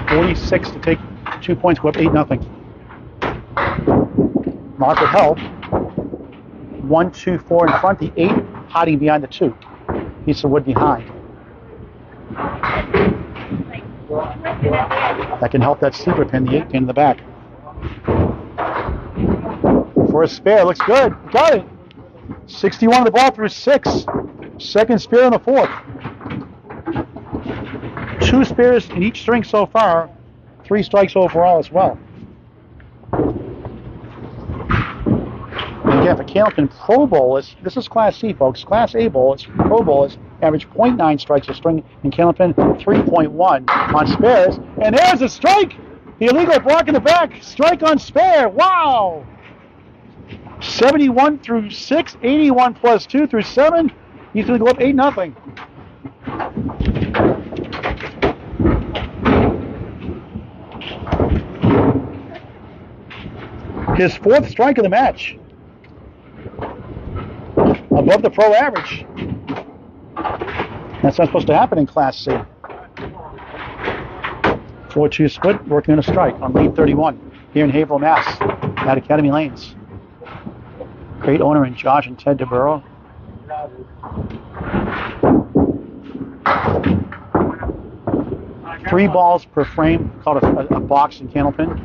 46 to take 2 points, go up 8-0. Mark would help. 1, 2, 4 in front, the 8 hiding behind the 2. Piece of wood behind. That can help that sleeper pin, the 8 pin in the back. For a spare, looks good. Got it. 61 on the ball through 6. Second spare in the 4th. 2 spares in each string so far. 3 strikes overall as well. And again, for Candlepin Pro Bowlers, this is Class C, folks. Class A bowlers, Pro Bowlers, average 0.9 strikes a string in Candlepin, 3.1 on spares. And there's a strike! The illegal block in the back. Strike on spare. Wow! 71 through 6, 81 plus 2 through 7. He's going to go up 8-0. His 4th strike of the match. Above the pro average. That's not supposed to happen in Class C. 4-2 split, working on a strike on lane 31 here in Haverhill, Mass. At Academy Lanes. Great owner in Josh and Ted DeBurrow. Three balls per frame, called a box in Candlepin.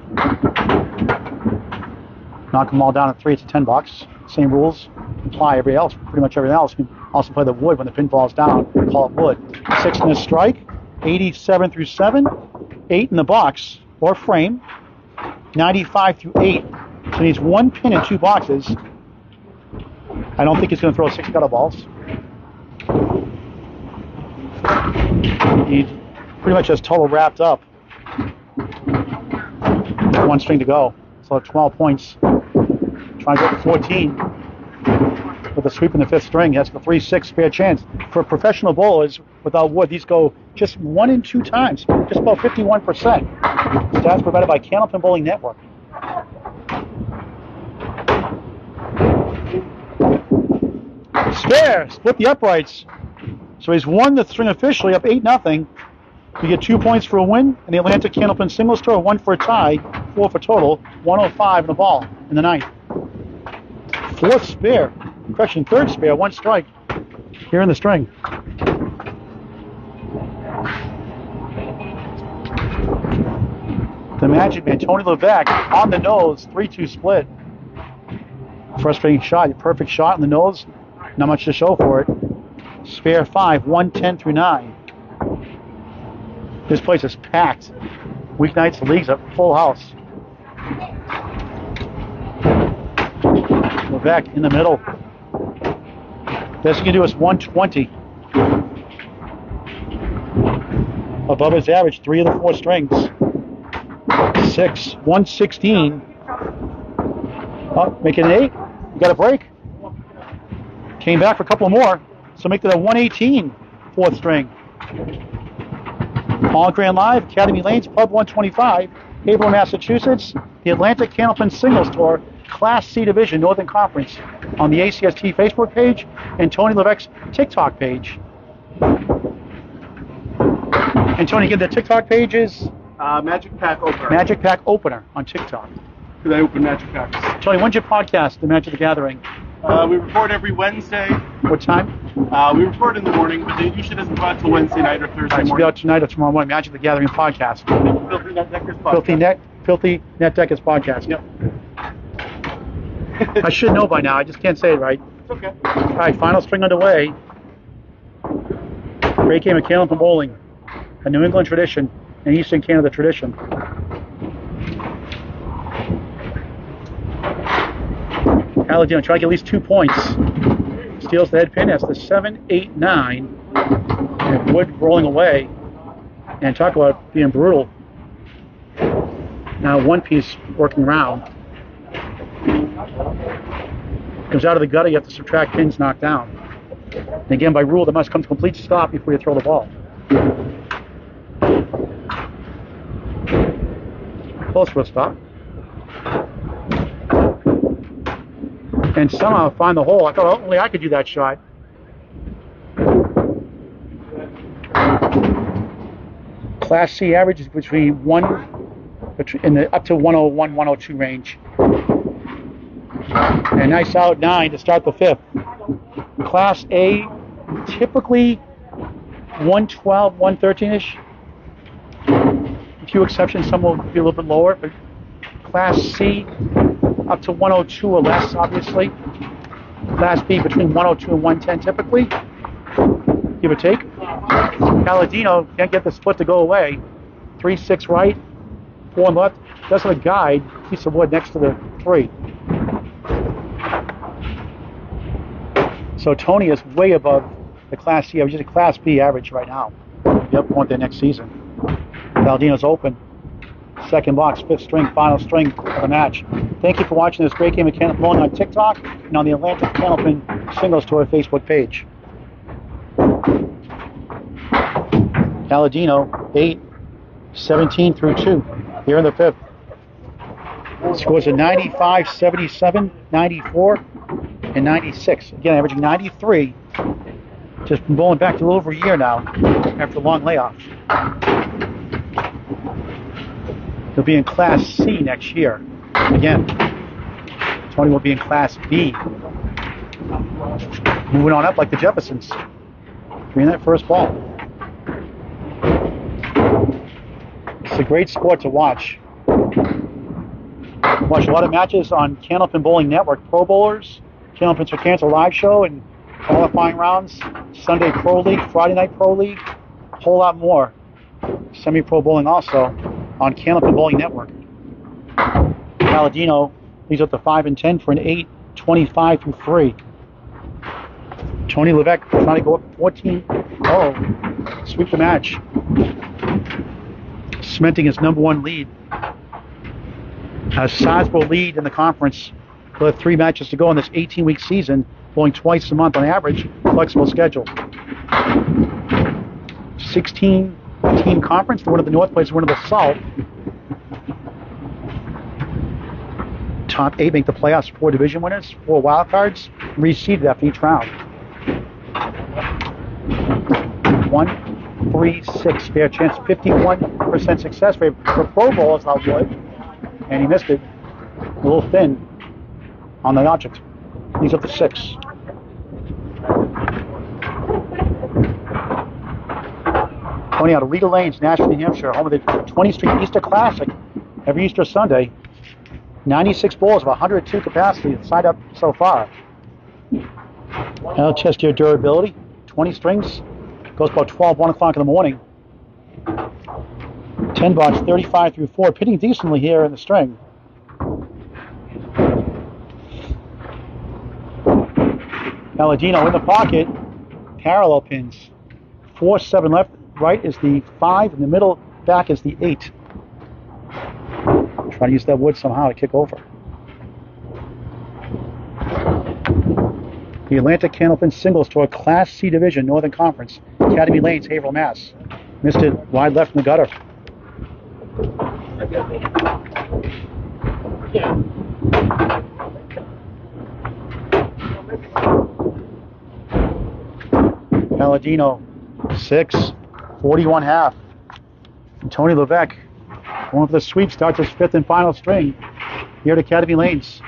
Knock them all down at 3, it's a 10 bucks. Same rules apply every else, pretty much everything else. You can also play the wood when the pin falls down, call it wood. 6 in a strike, 87 through 7, 8 in the box or frame, 95 through 8. So he needs 1 pin and 2 boxes. I don't think he's going to throw 6 gutter balls. He pretty much has total wrapped up. 1 string to go. So 12 points. Trying to get to 14. With a sweep in the 5th string, that's the 3-6 fair chance. For professional bowlers without wood, these go just 1 and 2 times, just about 51%. Stats provided by Candlepin Bowling Network. Spare, split the uprights. So he's won the string officially, up 8-0. You get 2 points for a win, and the Atlantic Candlepin singles tour, 1 for a tie, 4 for total, 105 in the ball in the ninth. Fourth spare, correction, third spare, 1 strike here in the string. The Magic Man, Tony Levesque, on the nose, 3-2 split. Frustrating shot, perfect shot on the nose, not much to show for it. Spare 5, 110 through 9. This place is packed. Weeknights, the league's a full house. Levesque in the middle. Best you can do is 120. Above his average, 3 of the 4 strings. 6, 116. Oh, make it an 8. You got a break. Came back for a couple more. So make it a 118, 4th string. All Grand Live, Academy Lanes, Pub 125, Haverhill, Massachusetts. The Atlantic Candlepin Singles Tour, Class C Division, Northern Conference, on the ACST Facebook page and Tony Levesque's TikTok page. And Tony, again, the TikTok page is? Magic Pack Opener. Magic Pack Opener on TikTok. Because I open Magic Packs. Tony, when's your podcast, The Magic of the Gathering? We record every Wednesday. What time? We record in the morning, but it usually doesn't go out until Wednesday night or Thursday It's morning. out tonight or tomorrow morning. Magic of the Gathering podcast. Filthy Net Deckers podcast. Filthy Net Deckers podcast. Yep. I should know by now. I just can't say it right. It's okay. All right, final string underway. Great game of Candlepin bowling, a New England tradition, an Eastern Canada tradition. Paladino try to get at least 2 points. Steals the head pin. That's the 7, 8, 9. And Wood rolling away. And talk about being brutal. Now one piece working around. Comes out of the gutter, you have to subtract pins knocked down. And again, by rule, there must come to complete stop before you throw the ball. Close for a stop. And somehow find the hole. I thought only I could do that shot. Class C average is between up to 101, 102 range. And a nice out 9 to start the 5th. Class A, typically 112, 113-ish. A few exceptions, some will be a little bit lower, but Class C, up to 102 or less, obviously. Class B, between 102 and 110 typically, give or take. Paladino can't get the split to go away. 3-6 right, 4 left. Does have a guide, piece of wood next to the 3. So Tony is way above the Class C average, just a Class B average right now. Yep, want that next season. Paladino's open. Second box, 5th string, final string of the match. Thank you for watching this great game of Candlepin bowling on TikTok and on the Atlantic Candlepin Singles Tour Facebook page. Paladino, 8, 17 through 2, here in the 5th. Scores are 95, 77, 94, and 96. Again, averaging 93. Just been bowling back to a little over a year now after a long layoff. He'll be in Class C next year. Again, Tony will be in Class B. Moving on up like the Jeffersons. Three in that first ball. It's a great sport to watch. Watch a lot of matches on Candlepin Bowling Network. Pro Bowlers, Candlepin Cancer live show, and qualifying rounds. Sunday Pro League, Friday Night Pro League. A whole lot more. Semi-pro bowling also on Candlepin Bowling Network. Paladino leads up to 5 and 10 for an 8, 25 through 3. Tony Levesque trying to go up 14. Oh, sweep the match. Cementing his #1 lead. A sizable lead in the conference. We'll have 3 matches to go in this 18-week season, bowling twice a month on average, flexible schedule. 16-team conference. One of the North plays one of the South. Top 8 make the playoffs. 4 division winners, 4 wild cards, reseeded after each round. 1, 3, 6. Fair chance, 51% success rate for pro bowlers out Wood. And he missed it. A little thin on the object. He's up to 6. Tony out of Legal Lanes, Nashville, New Hampshire, home of the 20th Street Easter Classic every Easter Sunday. 96 bowls of 102 capacity signed up so far. I'll test your durability. 20 strings. Goes about 12, 1 o'clock in the morning. 10 box, 35 through 4. Pitting decently here in the string. Paladino in the pocket. Parallel pins. 4, 7 left. Right is the 5. In the middle, back is the 8. Try to use that wood somehow to kick over. The Atlantic Candlepin Singles Tour Class C Division, Northern Conference, Academy Lanes, Haverhill, Mass. Missed it wide left in the gutter. Paladino, 6, 41 half. And Tony Levesque, going for the sweep, starts his 5th and final string here at Academy Lanes.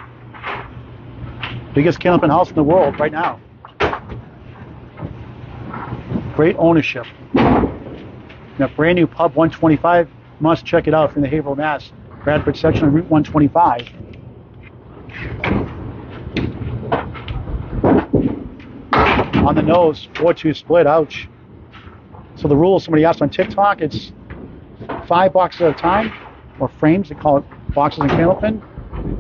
Biggest Candlepin house in the world right now. Great ownership. And a brand new pub 125. Must check it out from the Haverhill, Mass. Bradford section on Route 125. On the nose, 4-2 split. Ouch. So the rule, somebody asked on TikTok, it's 5 boxes at a time, or frames. They call it boxes in Candlepin.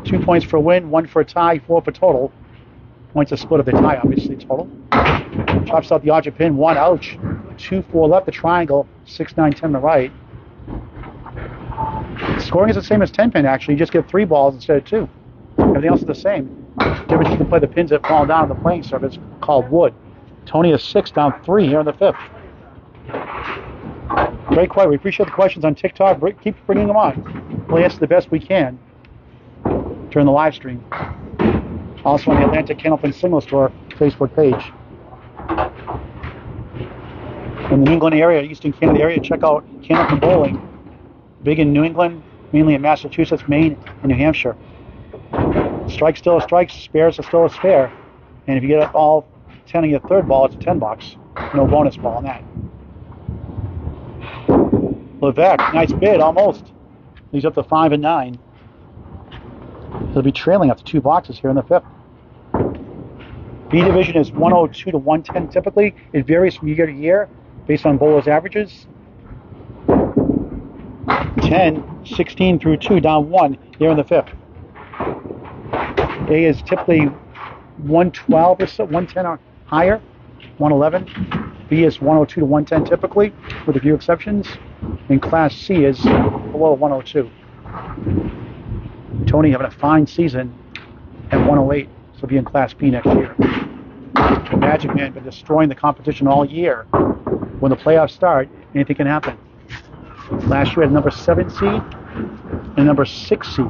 2 points for a win, 1 for a tie, 4 for total. Points a split of the tie, obviously, total. Chops out the object pin, 1, ouch. 2, 4 left, the triangle, 6, 9, 10 on the right. Scoring is the same as 10 pin, actually. You just get 3 balls instead of 2. Everything else is the same. The difference, you can play the pins that fall down on the playing surface, called wood. Tony is 6, down 3 here in the 5th. Great question. We appreciate the questions on TikTok. Keep bringing them on. We'll answer the best we can during the live stream. Also on the Atlantic Candlepin Singles Tour Facebook page. In the New England area, Eastern Canada area, check out Candlepin Bowling. Big in New England, mainly in Massachusetts, Maine, and New Hampshire. Strike still a strike, spares are still a spare. And if you get all 10 on your third ball, it's a 10 bucks. No bonus ball on that. Levesque, nice bid, almost. He's up to 5 and 9. He'll be trailing up to 2 boxes here in the 5th. B division is 102 to 110 typically. It varies from year to year based on bowlers' averages. 10, 16 through 2, down 1 here in the 5th. A is typically 112 or so, 110 or higher, 111. B is 102 to 110 typically, with a few exceptions. And Class C is below 102. Tony having a fine season at 108, so he'll be in Class B next year. The Magic Man been destroying the competition all year. When the playoffs start, anything can happen. Last year, we had a number 7 seed and a number 6 seed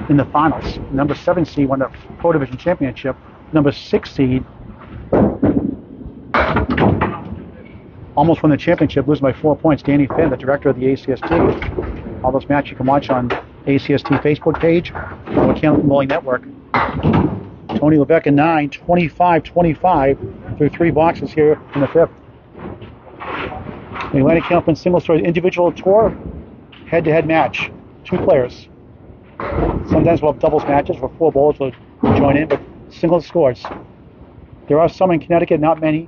in the finals. Number 7 seed won the Pro Division Championship. Number 6 seed almost won the championship, losing by 4 points. Danny Finn, the director of the ACST. All those matches you can watch on ACST Facebook page or the Candlepin Bowling Network. Tony Levesque in 9, 25-25 through 3 boxes here in the 5th. The Atlantic Candlepin Singles Tour Individual Tour head-to-head match. 2 players. Sometimes we'll have doubles matches where 4 bowlers will join in, but singles scores. There are some in Connecticut, not many.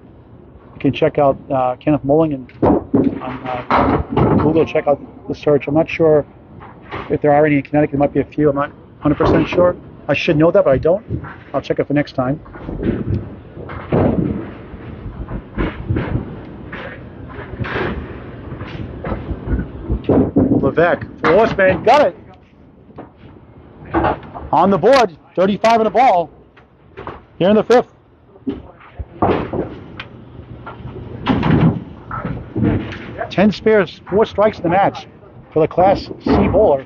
You can check out Candlepin Bowling and on Google, check out the search. I'm not sure if there are any in Connecticut. There might be a few. I'm not 100% sure. I should know that, but I don't. I'll check it for next time. Levesque, Horseman, got it. On the board, 35 in the ball. Here in the 5th. Ten spares, 4 strikes in the match for the Class C bowler.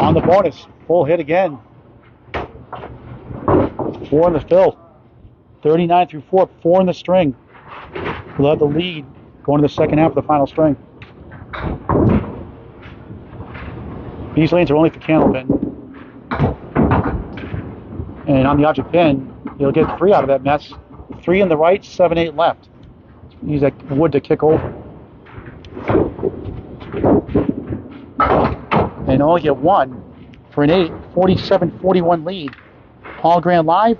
On the bonus, full hit again. 4 in the fill. 39 through 4, 4 in the string. We'll have the lead going to the second half of the final string. These lanes are only for Candlepin. And on the object pin, you'll get 3 out of that mess. 3 in the right, 7, 8 left. Use that wood to kick over. And only get 1 for an 8, 47-41 lead. Paul Grand Live,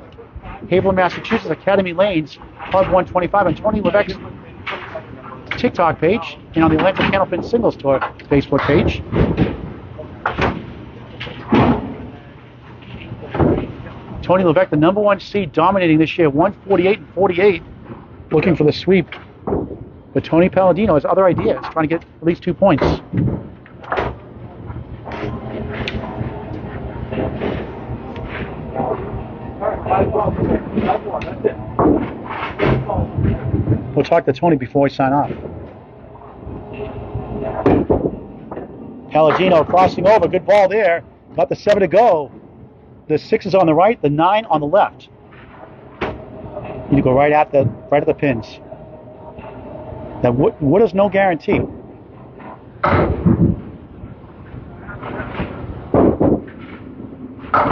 Haverhill, Massachusetts, Academy Lanes, Club 125 on Tony Levesque's TikTok page and on the Atlantic Candlepin Singles Tour Facebook page. Tony Levesque, the number 1 seed, dominating this year, 148-48, looking for the sweep. But Tony Paladino has other ideas, trying to get at least 2 points. We'll talk to Tony before we sign off. Paladino crossing over, good ball there. About the 7 to go. The 6 is on the right, the 9 on the left. You need to go right at the pins. That wood is no guarantee.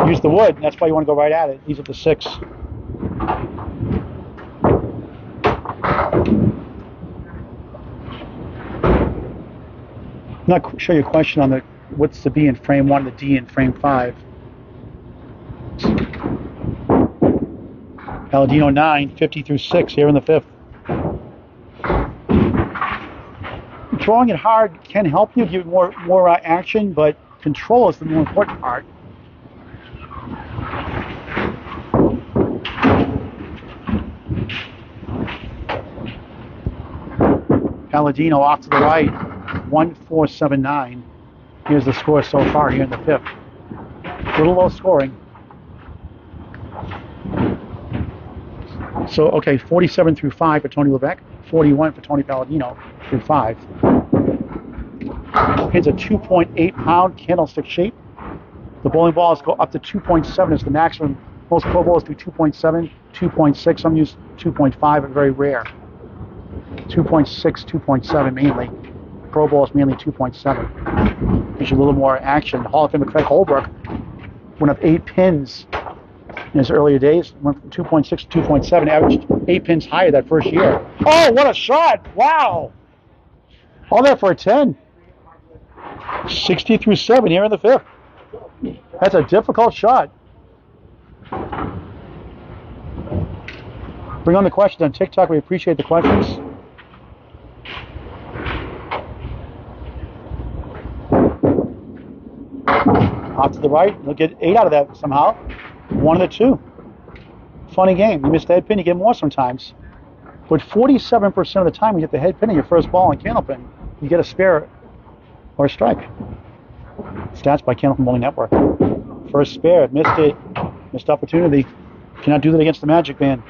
Use the wood, and that's why you want to go right at it. These are the 6. I'm not sure your question on what's the B in frame 1 and the D in frame 5. Paladino 9, 50 through 6 here in the 5th. Drawing it hard can help you, give more action, but control is the more important part. Paladino off to the right, 1-4-7-9. Here's the score so far here in the 5th. A little low scoring. So, okay, 47 through 5 for Tony Levesque, 41 for Tony Paladino through 5. Pins a 2.8 pound candlestick shape. The bowling balls go up to 2.7 is the maximum. Most pro bowls do 2.7, 2.6. Some use 2.5, but very rare. 2.6, 2.7 mainly. Pro bowls mainly 2.7. Gives you a little more action. Hall of Famer Craig Holbrook went up 8 pins in his earlier days. Went from 2.6 to 2.7, averaged 8 pins higher that first year. Oh, what a shot! Wow! All that for a 10. 60 through 7 here in the 5th. That's a difficult shot. Bring on the questions on TikTok. We appreciate the questions. Off to the right. You'll get 8 out of that somehow. 1 of the 2. Funny game. You miss the head pin, you get more sometimes. But 47% of the time when you get the head pin in your first ball on Candlepin, you get a spare or a strike. Stats by Candlepin Bowling Network. First spare, missed it. Missed opportunity. Cannot do that against the Magic Band.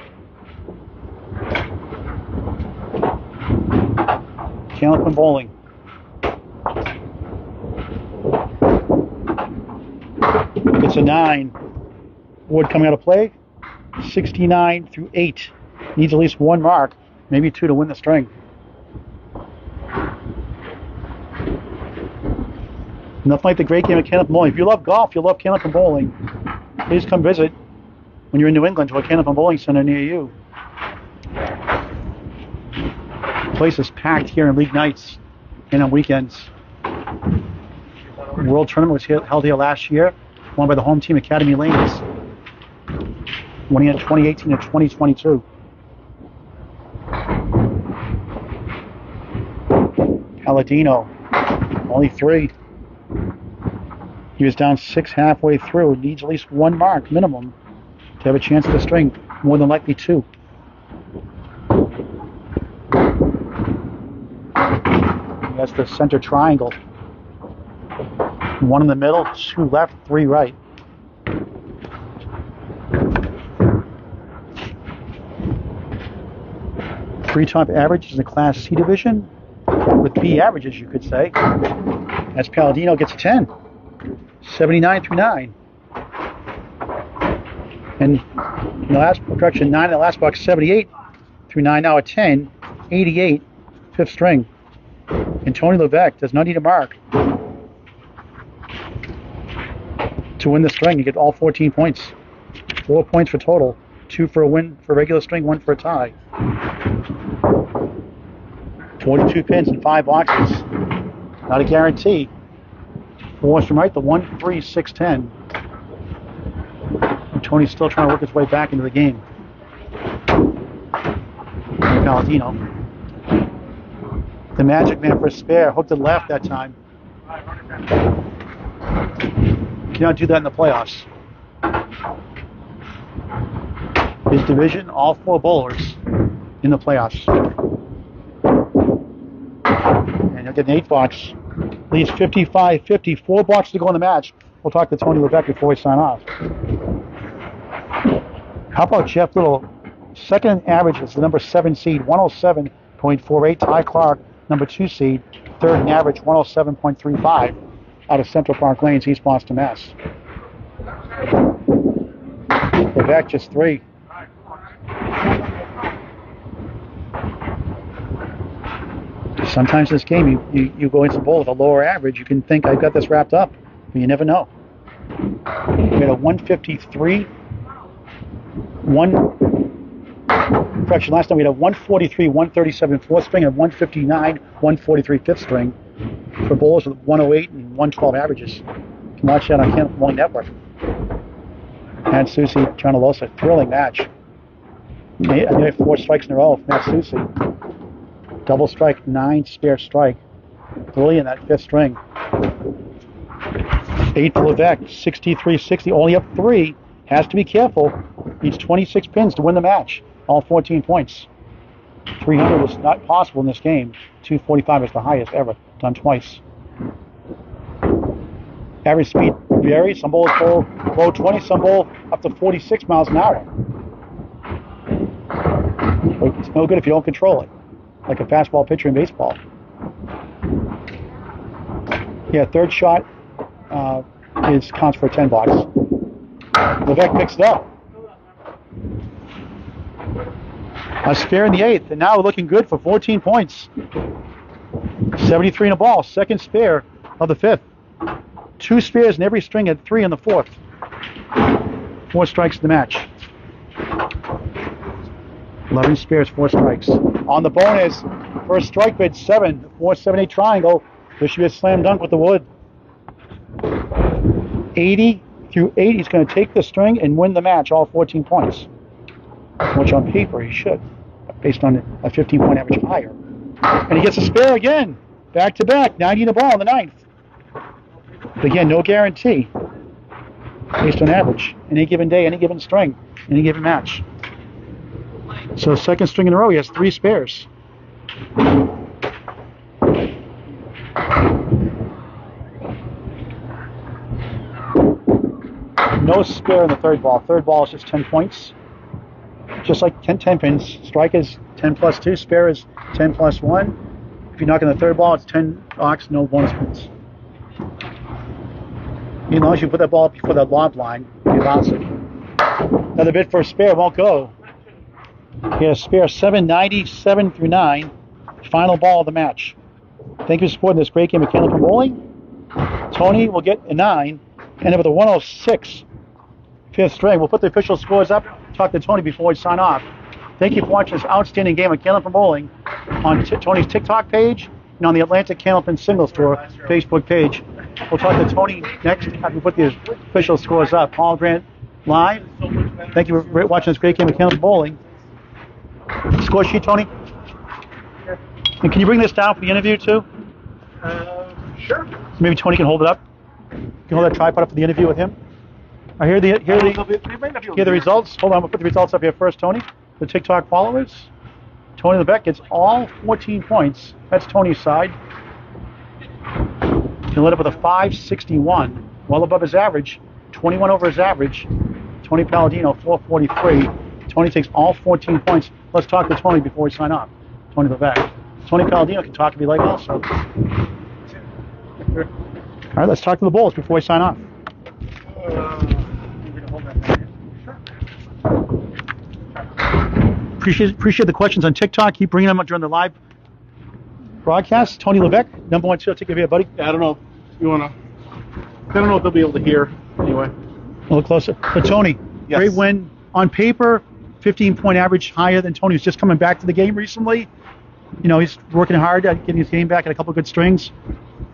Candlepin Bowling. It's a 9. Wood coming out of play. 69 through 8. Needs at least 1 mark, maybe 2 to win the string. Nothing like the great game of Candlepin Bowling. If you love golf, you love Candlepin Bowling, please come visit when you're in New England to a Candlepin Bowling Center near you. The place is packed here on league nights and on weekends. The World Tournament was held here last year, won by the home team Academy Lanes, winning in 2018 and 2022. Paladino, only 3. He was down 6 halfway through. Needs at least 1 mark minimum to have a chance at the string. More than likely 2. That's the center triangle. 1 in the middle, 2 left, 3 right. Three top averages in the Class C division, with B averages, you could say. As Paladino gets a 10. 79 through 9. And in the last, correction, 9 in the last box, 78 through 9, now a 10, 88, fifth string. And Tony Levesque does not need a mark to win the string. You get all 14 points. 4 points for total, 2 for a win for regular string, 1 for a tie. 42 pins in 5 boxes. Not a guarantee. 4 from right, the 1, 3, 6, 10. And Tony's still trying to work his way back into the game. Paladino. The magic man for a spare. Hooked it left that time. Cannot do that in the playoffs. His division, all 4 bowlers in the playoffs. And he'll get an 8 box. Leaves 55-50. 4 boxes to go in the match. We'll talk to Tony Levesque before we sign off. How about Jeff Little? Second average is the number 7 seed, 107.48. Ty Clark, number 2 seed, third in average, 107.35 out of Central Park Lanes, East Boston, Mass. Levesque just 3. Sometimes in this game, you go into the bowl with a lower average. You can think, I've got this wrapped up, but you never know. We had a 153, last time we had a 143, 137 fourth string, and 159, 143 fifth string for bowlers with 108 and 112 averages. You can watch that on Candlepin Bowling Network. Matt Susi, John Alosa, thrilling match. I had 4 strikes in a row for Matt Susi. Double strike, 9 spare strike. Brilliant, that fifth string. 8 for Levesque, 63-60, only up 3. Has to be careful. Needs 26 pins to win the match. All 14 points. 300 was not possible in this game. 245 is the highest ever, done twice. Average speed varies. Some bowlers bowl low 20, some bowl up to 46 miles an hour. But it's no good if you don't control it, like a fastball pitcher in baseball. Yeah, third shot counts for a 10 box. Levesque picks it up. A spare in the 8th, and now we're looking good for 14 points. 73 in a ball, second spare of the 5th. 2 spares in every string at 3 in the 4th. 4 strikes in the match. 11 spares, 4 strikes. On the bonus, first strike bid 7, 4-7-8 triangle. There should be a slam dunk with the wood. 80 through 8, he's going to take the string and win the match, all 14 points. Which on paper he should, based on a 15-point average higher. And he gets a spare again, back to back, 90 in the ball in the 9th. But again, no guarantee, based on average. Any given day, any given string, any given match. So second string in a row, he has 3 spares. No spare in the third ball. Third ball is just 10 points. Just like 10 pins. Strike is 10 plus 2. Spare is 10 plus 1. If you knock in the third ball, it's 10 box, no bonus points. As long as you put that ball before that lob line, you bounce it. Another bid for a spare won't go. He has a spare 797 through 9. Final ball of the match. Thank you for supporting this great game of Candlepin Bowling. Tony will get a 9. End up with a 106 fifth string. We'll put the official scores up. Talk to Tony before we sign off. Thank you for watching this outstanding game of Candlepin Bowling on Tony's TikTok page and on the Atlantic Candlepin Singles Tour Facebook page. We'll talk to Tony next after we put the official scores up. Paul Grant live. Thank you for watching this great game of Candlepin Bowling. Score sheet, Tony? And can you bring this down for the interview too? Sure. Maybe Tony can hold it up. You can hold that tripod up for the interview with him. I hear the results. Hold on, we'll put the results up here first, Tony. The TikTok followers. Tony Levesque gets all 14 points. That's Tony's side. He lit up with a 561, well above his average. 21 over his average. Tony Paladino, 443. Tony takes all 14 points. Let's talk to Tony before we sign off. Tony Levesque. Tony Paladino can talk to me like also. All right, let's talk to the Bulls before we sign off. Appreciate the questions on TikTok. Keep bringing them up during the live broadcast. Tony Levesque, number 1 seal ticket here, buddy. Yeah, I don't know if you want to... I don't know if they'll be able to hear anyway. A little closer. But Tony, Yes. great win. On paper, 15-point average higher than Tony, who's just coming back to the game recently. You know, he's working hard at getting his game back at a couple of good strings.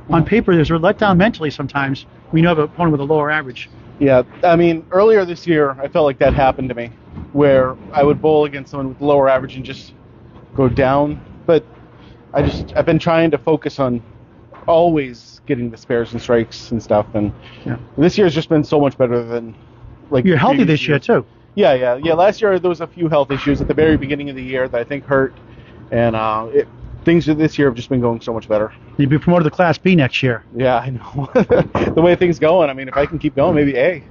On paper, there's a letdown mentally sometimes when you have an opponent with a lower average. Yeah, I mean, earlier this year, I felt like that happened to me, where I would bowl against someone with lower average and just go down. But I've been trying to focus on always getting the spares and strikes and stuff, and this year's just been so much better than like. You're healthy previous this year years. too. Yeah. Last year there was a few health issues at the very beginning of the year that I think hurt, and things this year have just been going so much better. You'll be promoted to Class B next year. Yeah, I know. The way things going, I mean, if I can keep going, maybe A.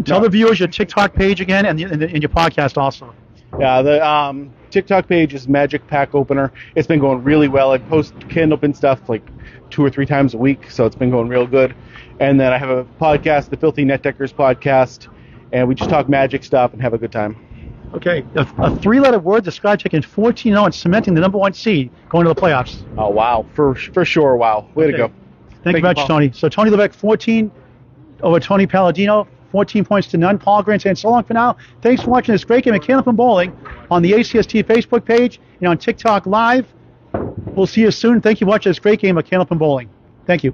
Tell the viewers your TikTok page again and your podcast also. Yeah, the TikTok page is Magic Pack Opener. It's been going really well. I post Candlepin stuff like 2 or 3 times a week, so it's been going real good. And then I have a podcast, the Filthy Net Deckers podcast, and we just talk Magic stuff and have a good time. Okay, a 3-letter word describes taking 14-0 and cementing the number 1 seed going to the playoffs. Oh, wow. For sure, wow. Way to go. Thank you very much, Paul. Tony. So Tony Levesque, 14 over Tony Paladino, 14 points to none. Paul Grant saying so long for now. Thanks for watching this great game at Candlepin Bowling on the ACST Facebook page and on TikTok Live. We'll see you soon. Thank you for watching this great game at Candlepin Bowling. Thank you.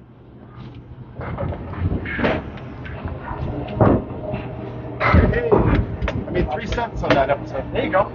Hey, I made 3 cents on that episode. There you go.